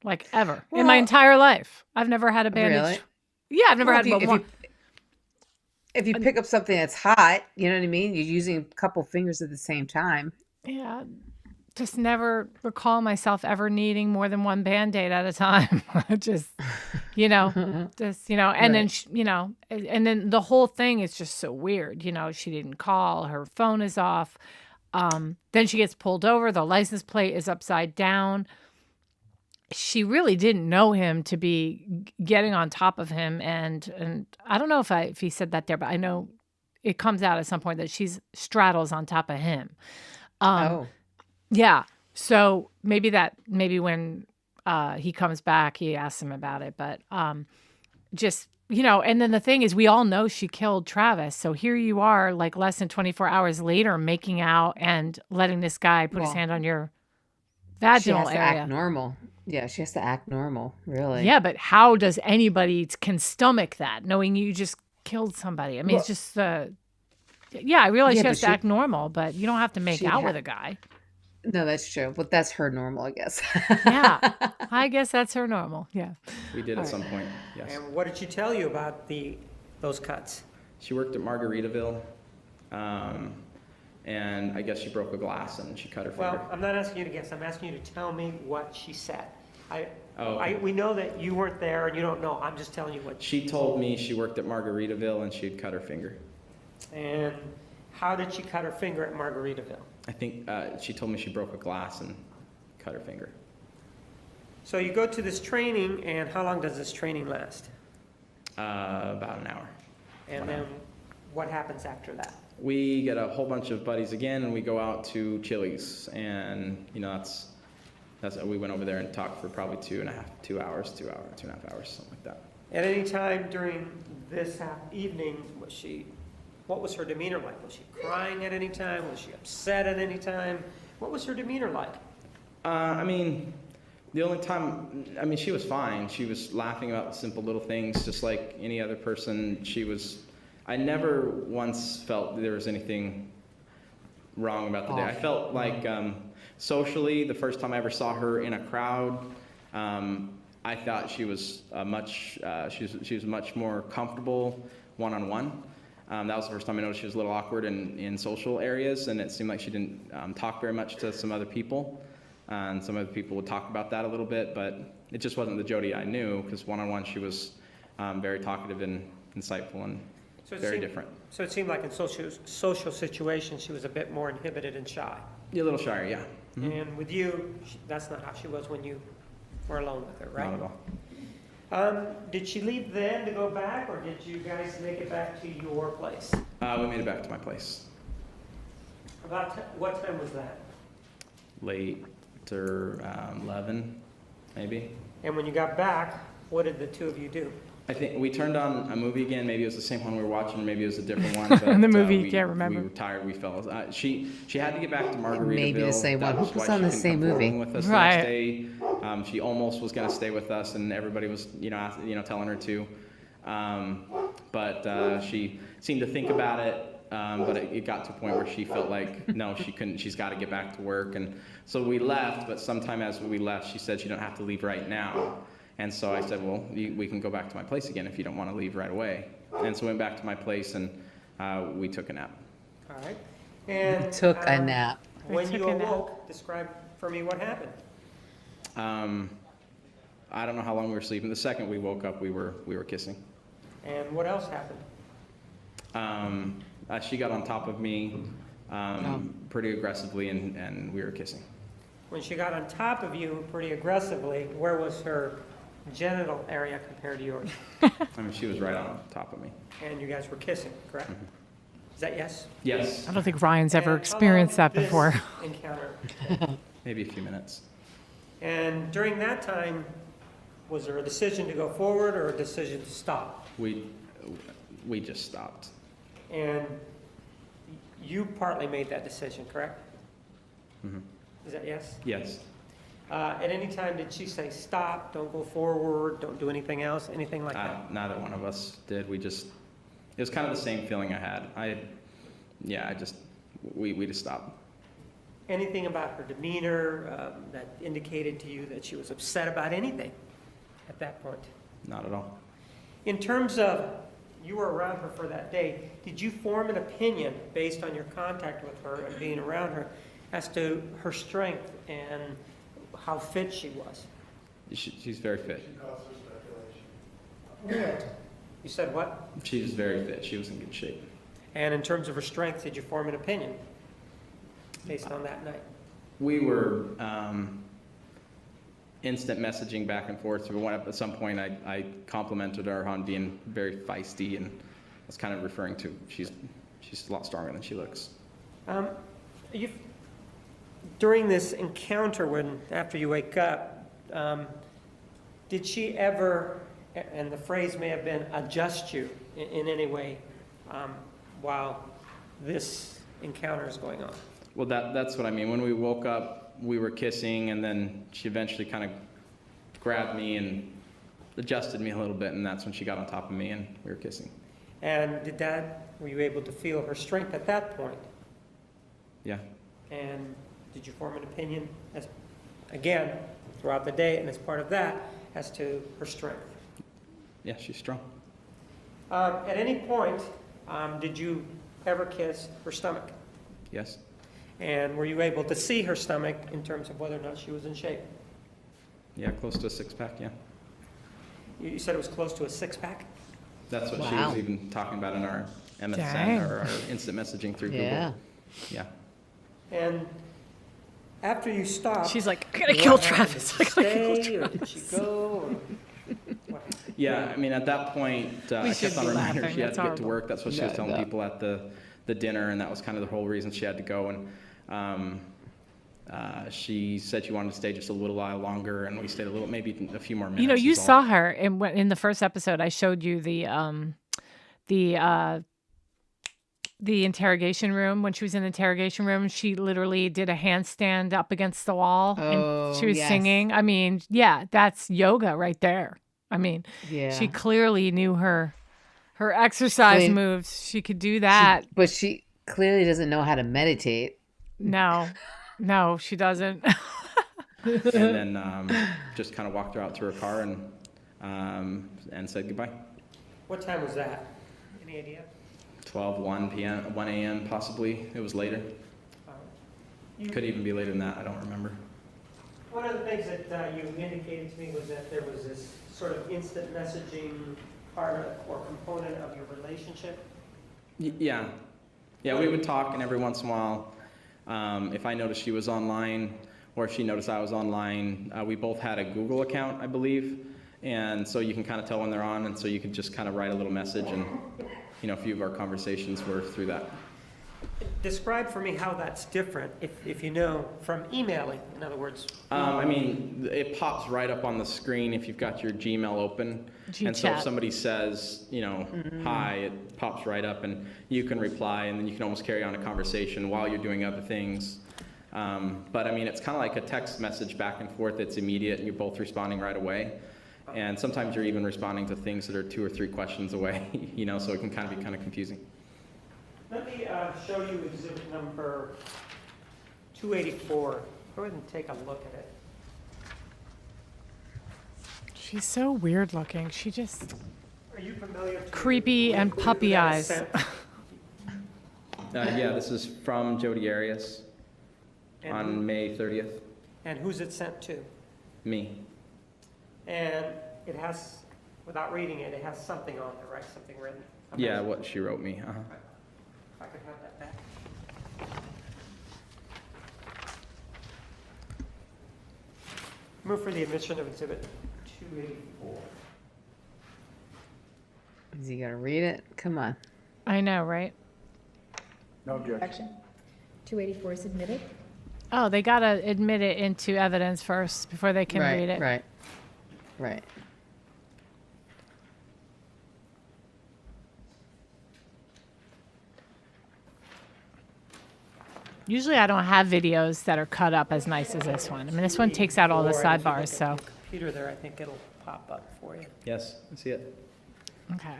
Like ever. In my entire life. I've never had a bandage. Really? Yeah, I've never had one. If you pick up something that's hot, you know what I mean? You're using a couple fingers at the same time. Yeah. Just never recall myself ever needing more than 1 Band-Aid at a time. Just, and Right. then, and then the whole thing is just so weird. She didn't call, her phone is off. Then she gets pulled over. The license plate is upside down. She really didn't know him to be getting on top of him. And I don't know if he said that there, but I know it comes out at some point that she's straddles on top of him. Yeah. So maybe when he comes back, he asks him about it. But and then the thing is, we all know she killed Travis. So here you are, like less than 24 hours later, making out and letting this guy put his hand on your vaginal she has area. to act normal. Yeah, she has to act normal, really. Yeah, but how does anybody can stomach that, knowing you just killed somebody? I mean, it's just I realize she has to act normal, but you don't have to make out with a guy. No, that's true. But that's her normal, I guess. Yeah, I guess that's her normal. Yeah. We did at some point, yes. And what did she tell you about those cuts? She worked at Margaritaville, and I guess she broke a glass and she cut her finger. Well, I'm not asking you to guess. I'm asking you to tell me what she said. Okay. We know that you weren't there and you don't know. I'm just telling you what She told me she worked at Margaritaville and she'd cut her finger. And how did she cut her finger at Margaritaville? I think she told me she broke a glass and cut her finger. So you go to this training, and how long does this training last? About an hour. And then what happens after that? We get a whole bunch of buddies again, and we go out to Chili's, and that's we went over there and talked for probably 2.5 hours, something like that. At any time during this evening, what was her demeanor like? Was she crying at any time? Was she upset at any time? What was her demeanor like? The only time, she was fine. She was laughing about simple little things, just like any other person. I never once felt there was anything wrong about the day. I felt like socially, the first time I ever saw her in a crowd, I thought she was much more comfortable one-on-one. That was the first time I noticed she was a little awkward in social areas, and it seemed like she didn't talk very much to some other people. And some other people would talk about that a little bit, but it just wasn't the Jodi I knew, because one-on-one she was very talkative and insightful and very different. So it seemed like in social situations she was a bit more inhibited and shy. Yeah, a little shyer, yeah. Mm-hmm. And with you, that's not how she was when you were alone with her, right? Not at all. Did she leave then to go back, or did you guys make it back to your place? We made it back to my place. About what time was that? Late, after 11, maybe. And when you got back, what did the two of you do? I think we turned on a movie again. Maybe it was the same one we were watching, maybe it was a different one. But, The movie, you can't remember. We were tired, we fell. She had to get back to Margaritaville. Maybe the same one. That was Who puts why on she the couldn't same come movie? forward with us the Right. next day. She almost was going to stay with us, and everybody was, telling her to. But she seemed to think about it. But it got to a point where she felt like, no, she couldn't, she's got to get back to work. And so we left, but sometime as we left, she said, you don't have to leave right now. And so I said, well, we can go back to my place again if you don't want to leave right away. And so we went back to my place, and we took a nap. All right. And Took a nap. When took you a nap. awoke, describe for me what happened. I don't know how long we were sleeping. The second we woke up, we were kissing. And what else happened? She got on top of me pretty aggressively, and we were kissing. When she got on top of you pretty aggressively, where was her genital area compared to yours? She was right on top of me. And you guys were kissing, correct? Is that yes? Yes, I don't think Ryan's ever And how experienced long that did this before. encounter. maybe a few minutes. And during that time, was there a decision to go forward or a decision to stop? We just stopped. And you partly made that decision, correct? Mm-hmm. Is that yes? Yes. At any time, did she say, stop, don't go forward, don't do anything else, anything like that? Neither one of us did. It was kind of the same feeling I had. We just stopped. Anything about her demeanor that indicated to you that she was upset about anything at that point? Not at all. In terms of, you were around her for that day, did you form an opinion based on your contact with her and being around her as to her strength and how fit she was? She's very fit. You said what? She was very fit. She was in good shape. And in terms of her strength, did you form an opinion based on that night? We were instant messaging back and forth. At some point, I complimented her on being very feisty, and I was kind of referring to she's a lot stronger than she looks. During this encounter, after you wake up, did she ever, and the phrase may have been, adjust you in any way while this encounter is going on? Well, that's what I mean. When we woke up, we were kissing, and then she eventually kind of grabbed me and adjusted me a little bit, and that's when she got on top of me, and we were kissing. And were you able to feel her strength at that point? Yeah. And did you form an opinion, again, throughout the day, and as part of that, as to her strength? Yeah, she's strong. At any point, did you ever kiss her stomach? Yes. And were you able to see her stomach in terms of whether or not she was in shape? Yeah, close to a six-pack, yeah. You said it was close to a six-pack? That's what she Wow. was even talking about in our MSN, Dang. or our instant messaging through Yeah. Google. Yeah. And after you stopped, She's like, I gotta what kill happened? Travis. Did I she gotta kill stay, or Travis. did she go? Or what? Yeah, I mean, at that point, I should kept on be reminding her laughing. she had That's to get to horrible. work. That's what she was telling No. people at the dinner, and that was kind of the whole reason she had to go. And she said she wanted to stay just a little while longer, and we stayed maybe a few more minutes. You know, you is all. saw her in the first episode. I showed you the interrogation room. When she was in the interrogation room, she literally did a handstand up against the wall, and she was yes. singing. I mean, yeah, that's yoga right there. I mean, Yeah. she clearly knew her exercise moves. She could do that. But she clearly doesn't know how to meditate. No, she doesn't. And then just kind of walked her out to her car and said goodbye. What time was that? Any idea? 1 a.m. possibly. It was later. Could even be later than that. I don't remember. One of the things that you indicated to me was that there was this sort of instant messaging part or component of your relationship. Yeah. Yeah, we would talk, and every once in a while, if I noticed she was online, or if she noticed I was online, we both had a Google account, I believe, and so you can kind of tell when they're on, and so you could just kind of write a little message, and a few of our conversations were through that. Describe for me how that's different, if you know, from emailing, in other words. I mean, it pops right up on the screen if you've got your Gmail open. And so if somebody says, you know, hi, it pops right up and you can reply, and then you can almost carry on a conversation while you're doing other things. But I mean, it's kind of like a text message back and forth. It's immediate and you're both responding right away. And sometimes you're even responding to things that are 2 or 3 questions away, you know, so it can kind of be kind of confusing. Let me show you exhibit number 284. Go ahead and take a look at it. She's so weird looking. She just Are you familiar? creepy and puppy eyes. Yeah, this is from Jodi Arias on May 30th. And who's it sent to? Me. And it has, without reading it, it has something on there, right? Something written. Yeah, what she wrote me. Uh-huh. If I could have that back. Move for the admission of exhibit 284. Is he gonna read it? Come on. I know, right? No objection. 284 is admitted. Oh, they gotta admit it into evidence first before they can read it. Right. Usually I don't have videos that are cut up as nice as this one. I mean, this one takes out all the sidebars, so. Computer there, I think it'll pop up for you. Yes, I see it. Okay.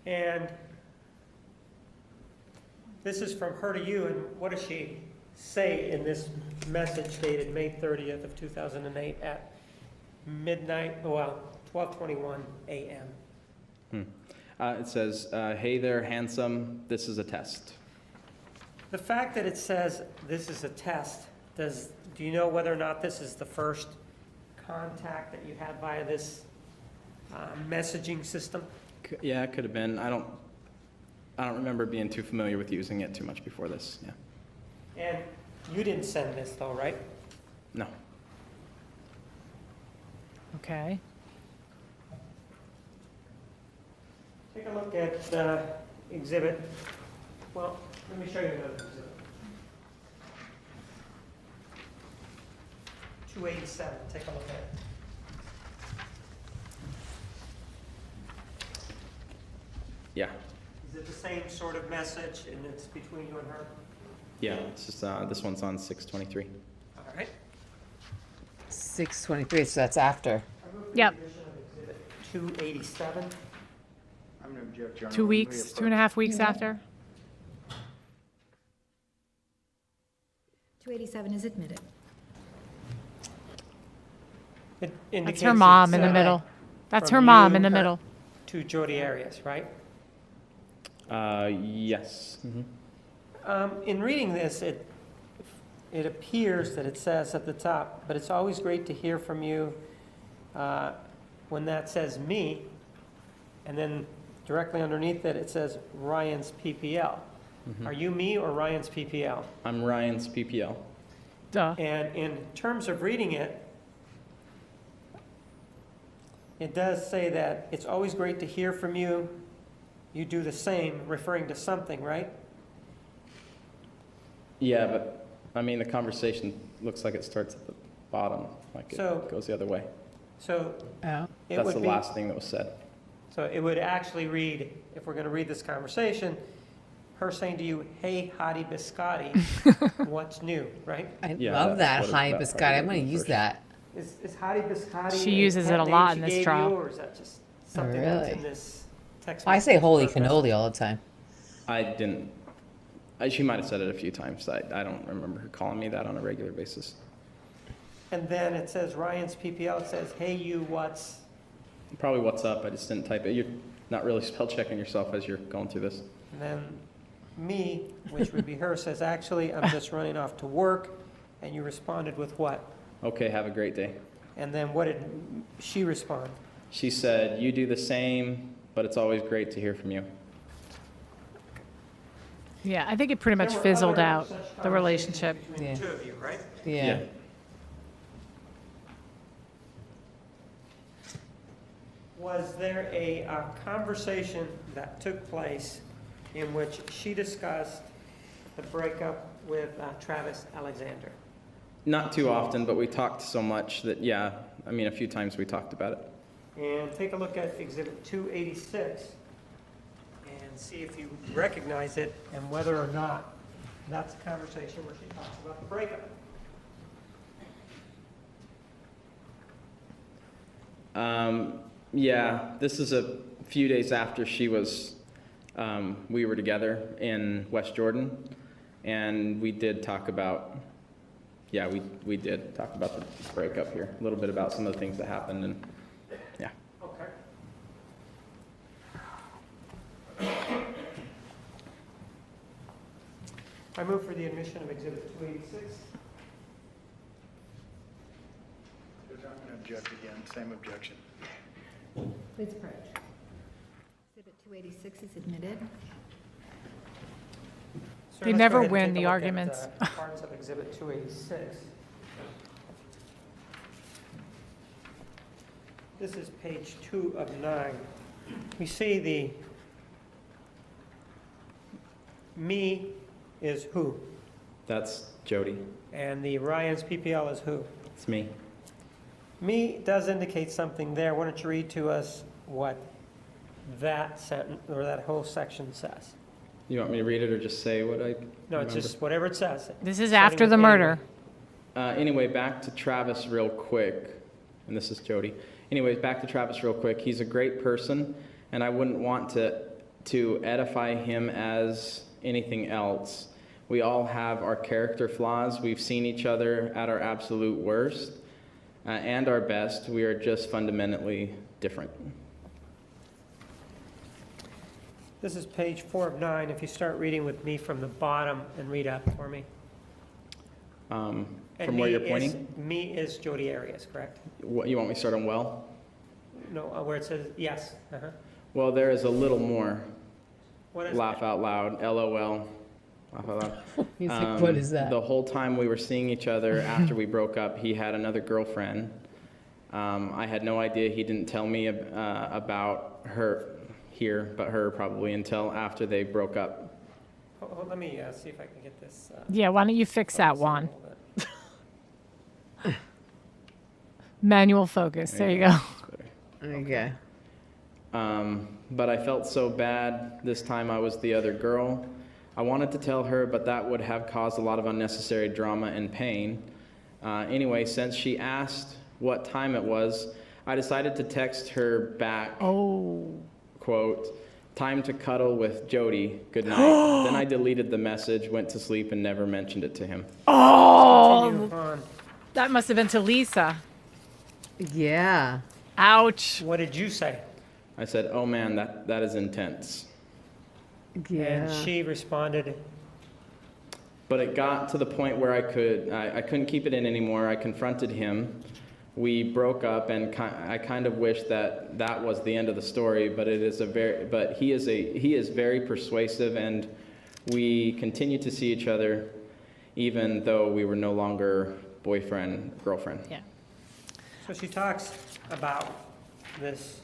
And this is from her to you, and what does she say in this message dated May 30th of 2008 at midnight, 12:21 a.m.? It says, hey there, handsome, this is a test. The fact that it says this is a test, do you know whether or not this is the first contact that you had via this messaging system? Yeah, it could have been. I don't remember being too familiar with using it too much before this. Yeah. And you didn't send this though, right? No. Okay. Take a look at exhibit, well, let me show you another exhibit. 287, take a look at it. Yeah. Is it the same sort of message and it's between you and her? Yeah. It's just this one's on 6/23. All right. 6:23, so that's after. Yep. 287. I'm going to object, Your Honor. 2 weeks, 2.5 weeks after. 287 is admitted. It That's indicates her mom it's, in the middle. That's from her mom you, in the her, middle. To Jodi Arias, right? Yes. Mm-hmm. In reading this, it appears that it says at the top, but it's always great to hear from you when that says me, and then directly underneath it, it says Ryan's PPL. Mm-hmm. Are you me or Ryan's PPL? I'm Ryan's PPL. Duh. And in terms of reading it, it does say that it's always great to hear from you. You do the same, referring to something, right? Yeah, but I mean, the conversation looks like it starts at the bottom, like it goes the other way. So Oh. it That's would the be, last thing that was said. so it would actually read, if we're going to read this conversation, her saying to you, "Hey, hottie biscotti, what's new?" Right? I Yeah, love that, that's what high that biscotti. probably I'm going would to be use first. that. Is hottie biscotti? She uses pet it a name lot she in this gave trial. you, or is that just something really? that's in this text? I say message holy purpose? cannoli all the time. I didn't. She might have said it a few times. I don't remember her calling me that on a regular basis. And then it says Ryan's PPL. It says, "Hey, you, what's?" Probably what's up. I just didn't type it. You're not really spell checking yourself as you're going through this. And then me, which would be her, says, "Actually, I'm just running off to work." And you responded with what? Okay, have a great day. And then what did she respond? She said, you do the same, but it's always great to hear from you. Yeah, I think it pretty much There were fizzled other out, such the conversations relationship. between the two of you, right? Yeah. Was there a conversation that took place in which she discussed the breakup with Travis Alexander. Not too often, but we talked so much that, yeah, I mean, a few times we talked about it. And take a look at Exhibit 286 and see if you recognize it and whether or not that's a conversation where she talks about the breakup. Yeah, this is a few days after we were together in West Jordan, and we did talk about, yeah, we did talk about the breakup here, a little bit about some of the things that happened, and yeah. Okay. I move for the admission of Exhibit 286. I'm going to object again, same objection. Please approach. Exhibit 286 is admitted. Sir, They let's never go ahead and win take a the look at, arguments. Parts of Exhibit 286. This is page 2 of 9. We see the me is who? That's Jodi. And the Ryan's PPL is who? It's me. Me does indicate something there. Why don't you read to us what that sentence or that whole section says? You want me to read it or just say what I No, it's remember? just whatever it says. This is Starting after with the A. murder. Anyway, back to Travis real quick, and this is Jodi. Anyways, back to Travis real quick. He's a great person, and I wouldn't want to edify him as anything else. We all have our character flaws. We've seen each other at our absolute worst and our best. We are just fundamentally different. This is page 4 of 9. If you start reading with me from the bottom and read up for me. From And where me you're pointing? Me is Jodi Arias, correct? What, you want me to start on well? No, where it says yes. Uh-huh. Well, there is a little more. What is Laugh out loud, LOL. Laugh out loud. He's like, what is that? The whole time we were seeing each other after we broke up, he had another girlfriend. I had no idea. He didn't tell me about her here, but her probably until after they broke up. Let me see if I can get this. Yeah, why don't you fix that, focused Juan? a little bit. Manual focus. There you go. Okay. But I felt so bad this time I was the other girl. I wanted to tell her, but that would have caused a lot of unnecessary drama and pain. Anyway, since she asked what time it was, I decided to text her back, quote, "Time to cuddle with Jodi. Good night." Then I deleted the message, went to sleep, and never mentioned it to him. Continue on. That must have been to Lisa. Yeah. Ouch. What did you say? I said, "Oh man, that is intense." Yeah. And she responded, But it got to the point where I couldn't keep it in anymore. I confronted him. We broke up, and I kind of wish that was the end of the story. But he is very persuasive, and we continue to see each other, even though we were no longer boyfriend, girlfriend. Yeah. so she talks about this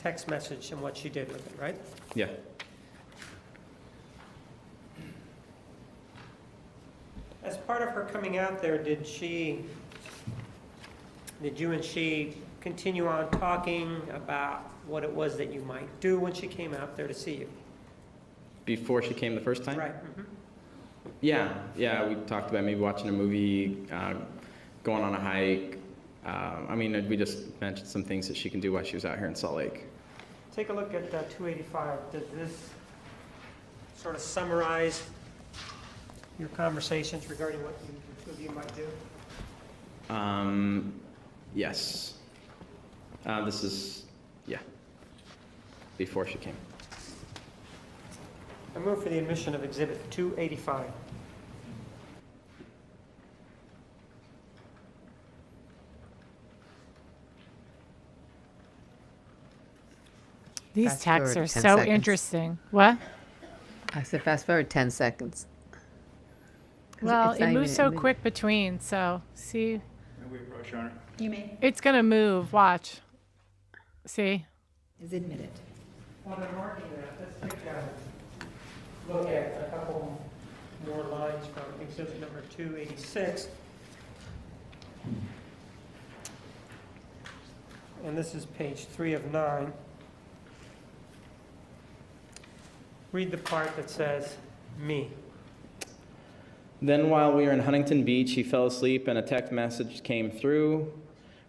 text message and what she did with it, right? Yeah. As part of her coming out there, did you and she continue on talking about what it was that you might do when she came out there to see you? Before she came the first time? Right. Yeah, we talked about maybe watching a movie, going on a hike. We just mentioned some things that she can do while she was out here in Salt Lake. Take a look at 285. Does this sort of summarize your conversations regarding what the two of you might do? Yes. This is, before she came. I move for the admission of Exhibit 285. These Fast texts forward are 10 so seconds. interesting. What? I said fast forward 10 seconds. 'Cause Well, it's it not moves even so admitted. quick between, so see, May we approach, Your Honor? You may. it's gonna move. Watch. See? Is admitted. While they're marking that, let's take a look at a couple more lines from exhibit number 286. And this is page 3 of 9. Read the part that says, me. Then while we were in Huntington Beach, he fell asleep and a text message came through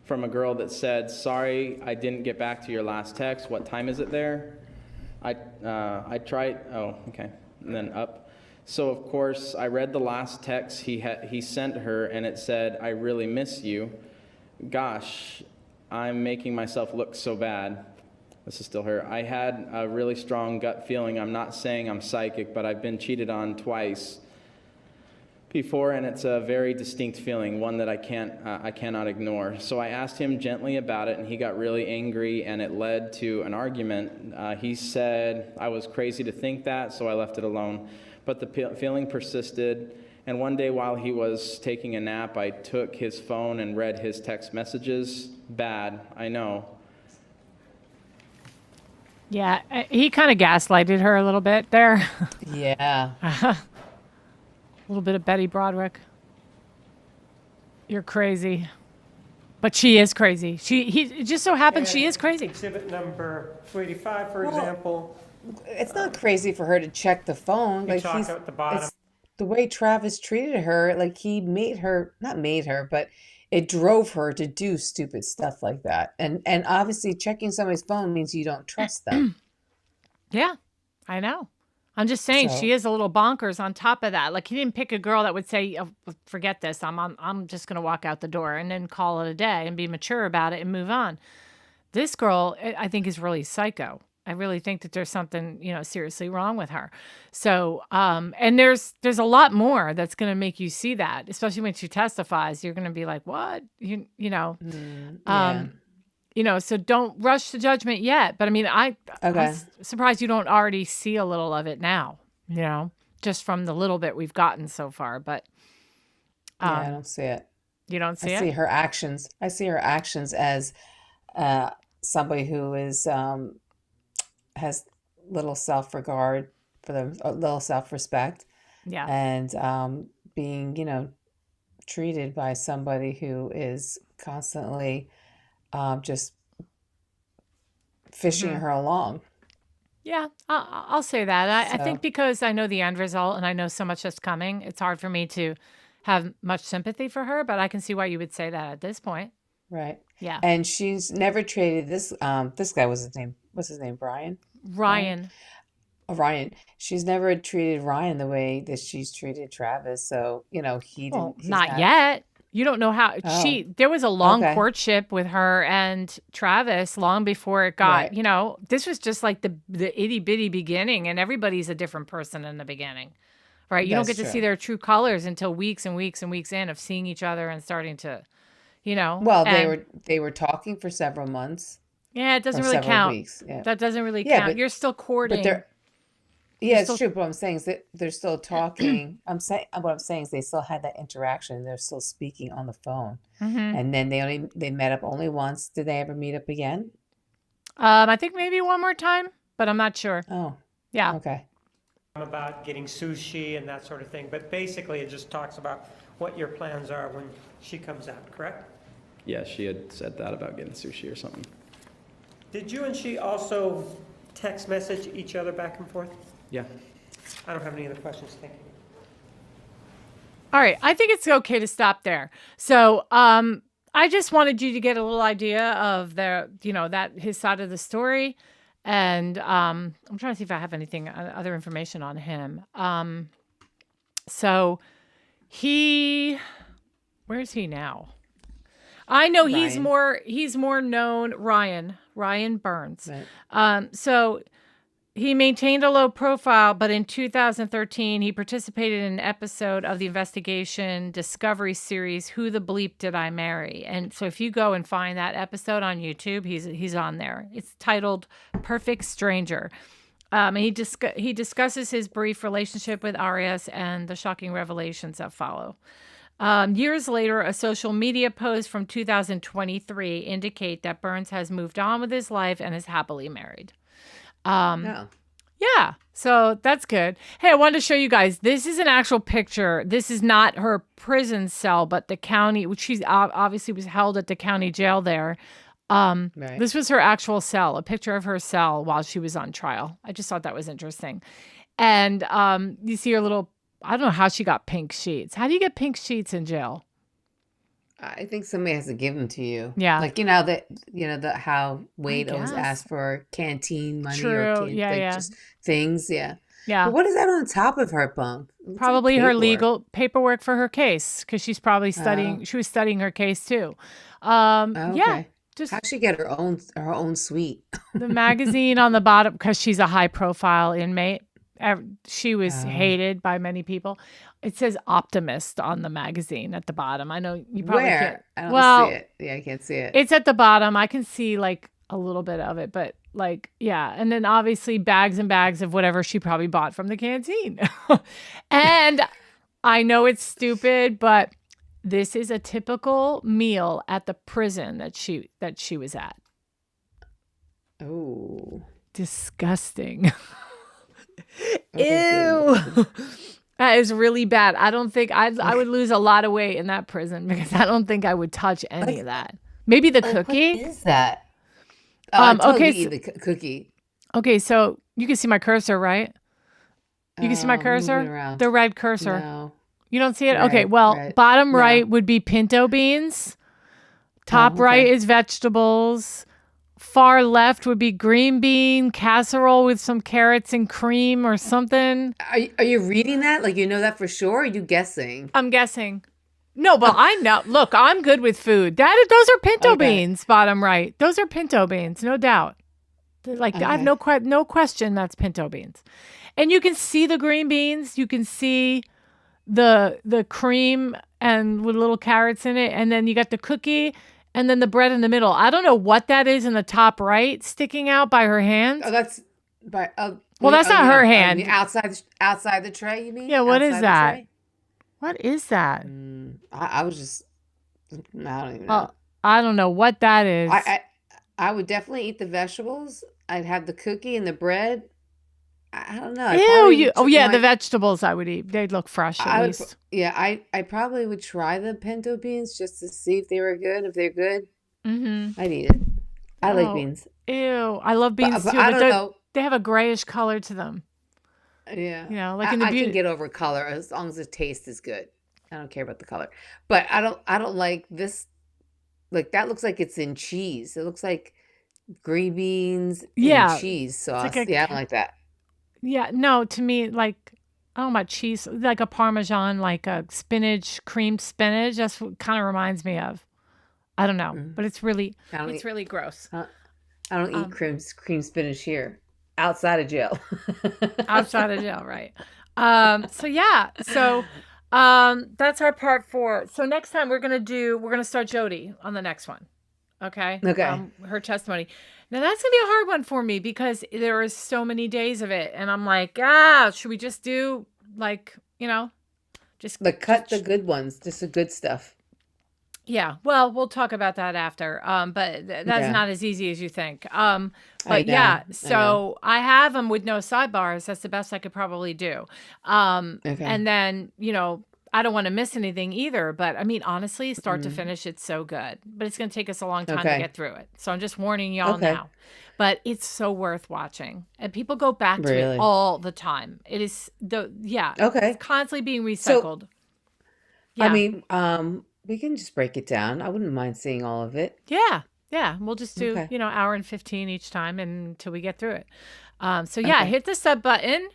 from a girl that said, "Sorry, I didn't get back to your last text. What time is it there?" I tried, oh, okay, and then up. So of course, I read the last text he sent her, and it said, "I really miss you. Gosh, I'm making myself look so bad." This is still her. "I had a really strong gut feeling. I'm not saying I'm psychic, but I've been cheated on twice before, and it's a very distinct feeling, one that I cannot ignore." So I asked him gently about it, and he got really angry, and it led to an argument. He said I was crazy to think that, so I left it alone. But the feeling persisted, and one day while he was taking a nap, I took his phone and read his text messages. Bad, I know. Yeah, he kind of gaslighted her a little bit there. Yeah. A little bit of Betty Broderick. You're crazy. But she is crazy. It just so happens she is crazy. Exhibit number 285, for example. It's not crazy for her to check the phone. You talk at the bottom. It's the way Travis treated her, like he made her, not made her, but it drove her to do stupid stuff like that. And obviously checking somebody's phone means you don't trust them. Yeah, I know. I'm just saying she is a little bonkers on top of that. Like he didn't pick a girl that would say, "Oh, forget this. I'm just going to walk out the door," and then call it a day and be mature about it and move on. This girl, I think, is really psycho. I really think that there's something, seriously wrong with her. So, and there's a lot more that's going to make you see that, especially when she testifies. You're going to be like, what? So don't rush to judgment yet. But I mean, I'm surprised you don't already see a little of it now, just from the little bit we've gotten so far. But yeah, I don't see it. You don't see it? I see her actions. I see her actions as somebody who is has little self-regard for them, little self-respect. Yeah. And being, treated by somebody who is constantly just fishing her along. Yeah, I'll say that. I think because I know the end result and I know so much that's coming, it's hard for me to have much sympathy for her, but I can see why you would say that at this point. Right. Yeah. And she's never treated this guy, what's his name? Brian? Ryan. Ryan. She's never treated Ryan the way that she's treated Travis. So, he didn't. Not yet. You don't know how there was a long courtship with her and Travis long before it got, this was just like the itty bitty beginning, and everybody's a different person in the beginning, right? You don't get to see their true colors until weeks and weeks and weeks in of seeing each other and starting to, Well, they were talking for several months. Yeah, it doesn't really count. Weeks. Yeah. That doesn't really count. But you're still courting. It's true. But what I'm saying is that they're still talking. What I'm saying is they still had that interaction. They're still speaking on the phone. Mm-hmm. And then they met up only once. Did they ever meet up again? I think maybe one more time, but I'm not sure. Oh, yeah. Okay. About getting sushi and that sort of thing, but basically it just talks about what your plans are when she comes out. Correct? Yeah, she had said that about getting sushi or something. Did you and she also text message each other back and forth? Yeah. I don't have any other questions. Thank you. All right. I think it's okay to stop there. So I just wanted you to get a little idea of his side of the story. And I'm trying to see if I have anything, other information on him. So where is he now? I know Ryan. he's more known, Ryan Burns. Right. So he maintained a low profile, but in 2013, he participated in an episode of the investigation discovery series, Who the Bleep Did I Marry? And so if you go and find that episode on YouTube, he's on there. It's titled Perfect Stranger. He discusses his brief relationship with Arias and the shocking revelations that follow. Years later, a social media post from 2023 indicate that Burns has moved on with his life and is happily married. No. Yeah, so that's good. Hey, I wanted to show you guys. This is an actual picture. This is not her prison cell, but the county, which she's obviously was held at the county jail there. Right. This was her actual cell, a picture of her cell while she was on trial. I just thought that was interesting. And you see her little, I don't know how she got pink sheets. How do you get pink sheets in jail? I think somebody has to give them to you. Yeah. Like, how Wade always guess. asks for canteen money True. or Yeah. just things. Yeah. Yeah. But what is that on top of her bunk? It looks Probably like her paperwork. legal paperwork for her case because she's probably studying. She was studying her case too. Oh, Yeah. okay. Just How'd she get her own suite? the magazine on the bottom because she's a high profile inmate. She was hated by many people. It says optimist on the magazine at the bottom. I know you probably Where? can't. I don't see it. Yeah, I can't see it. It's at the bottom. I can see like a little bit of it, but like, yeah. And then obviously bags and bags of whatever she probably bought from the canteen. And I know it's stupid, but this is a typical meal at the prison that she was at. Oh. Disgusting. Okay, Ew. That is really bad. I don't think I would lose a lot of weight in that prison because I don't think I would touch any of that. Maybe the cookie. What is that? I Okay, eat the cookie. Okay, so you can see my cursor, right? You can see my moving cursor? around. The red cursor. No. You don't see it? Right, okay, well, right. bottom No. right would be pinto beans. Top right okay. is vegetables. Far left would be green bean casserole with some carrots and cream or something. Are you reading that? Like you know that for sure? Or are you guessing? I'm guessing. No, but I know. Look, I'm good with food. Those are pinto Okay. beans, bottom right. Those are pinto beans, no doubt. Like I have no question that's pinto beans. And you can see the green beans, you can see the cream and with little carrots in it, and then you got the cookie and then the bread in the middle. I don't know what that is in the top right sticking out by her hand. Oh, that's by. Well, that's not her hand. The outside the tray. You mean? Yeah, what is Outside the that? tray? What is that? I was just. I don't even know. I don't know what that is. I would definitely eat the vegetables. I'd have the cookie and the bread. I don't know. The vegetables I would eat. They'd look fresh at least. I probably would try the pinto beans just to see if they were good. If they're good, I'd eat it. I like beans. Ew, I love beans But too. I But don't know. they have a grayish color to them. Yeah. You know, like in the I beauty. can get over color as long as the taste is good. I don't care about the color. But I don't like this. Like that looks like it's in cheese. It looks like green beans and cheese sauce. like I don't like that. Yeah, no, to me, like, I don't know about cheese, like a Parmesan, like a creamed spinach. That's what kind of reminds me of. I don't know, but it's really gross. I don't eat cream spinach here. Outside of jail. Outside of jail, right. So that's our part 4. So next time we're going to start Jodi on the next one. Okay. Her testimony. Now that's going to be a hard one for me because there is so many days of it. And I'm like, should we just do just cut the good ones, just the good stuff. Yeah. Well, we'll talk about that after. But that's not as easy as you think. So I have them with no sidebars. That's the best I could probably do. And then, I don't want to miss anything either, but I mean, honestly, start to finish, it's so good, but it's going to take us a long time to get through it. So I'm just warning y'all now, but it's so worth watching, and people go back to it all the time. It is it's constantly being recycled. So, I mean, we can just break it down. I wouldn't mind seeing all of it. Yeah. We'll just do, hour and 15 each time until we get through it. Hit the sub button.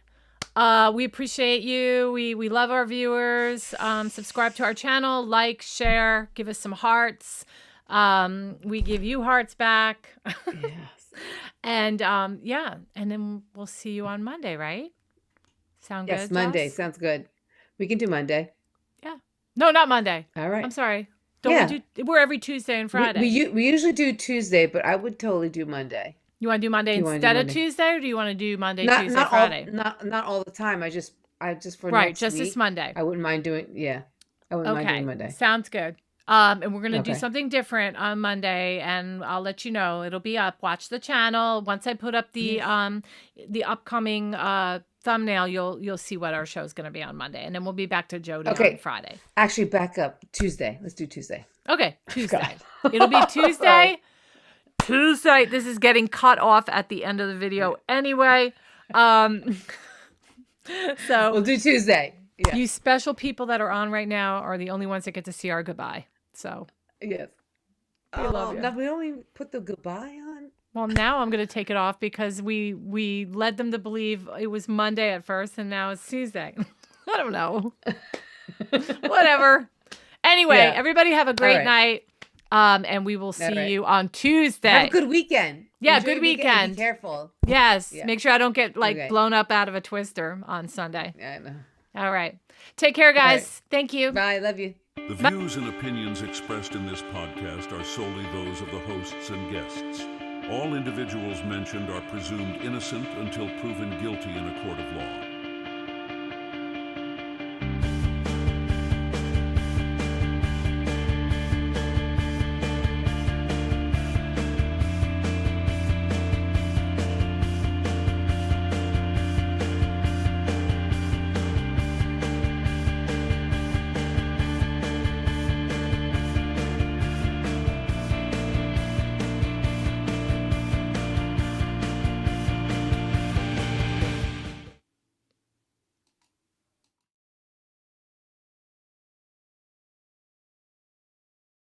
We appreciate you. We love our viewers. Subscribe to our channel, like, share, give us some hearts. We give you hearts back. Yes. And then we'll see you on Monday, right? Sound good? Yes, Monday. Joss? Sounds good. We can do Monday. Yeah. No, not Monday. All right. I'm sorry. We're every Tuesday and Friday. We usually do Tuesday, but I would totally do Monday. You want to do Monday instead of Tuesday, or do you want to do Monday, Tuesday, Friday? Not all the time. I just for right, next just week, this Monday. I wouldn't mind doing. Yeah, I wouldn't mind doing Monday. Sounds good. And we're going to do Okay. something different on Monday, and I'll let you know. It'll be up. Watch the channel. Once I put up the upcoming thumbnail, you'll see what our show is going to be on Monday, and then we'll be back to Jodi on Friday. Actually, back up Tuesday. Let's do Tuesday. Okay, Tuesday. It'll be Tuesday. Tuesday. This is getting cut off at the end of the video anyway. So We'll do Tuesday. Yeah. you special people that are on right now are the only ones that get to see our goodbye. So Yes. we love you. Now we only put the goodbye on. Well, now I'm going to take it off because we led them to believe it was Monday at first, and now it's Tuesday. I don't know. Whatever. Anyway, Yeah. everybody have a great right. night, and we will see right. you on Tuesday. Have a good weekend. Yeah, Enjoy good your weekend. Be careful. Yes. Yeah. Make sure I don't get Okay. blown up out of a twister on Sunday. Yeah, I know. All right. Take care, guys. right. Thank you. Bye. Love you. The views and opinions expressed in this podcast are solely those of the hosts and guests. All individuals mentioned are presumed innocent until proven guilty in a court of law.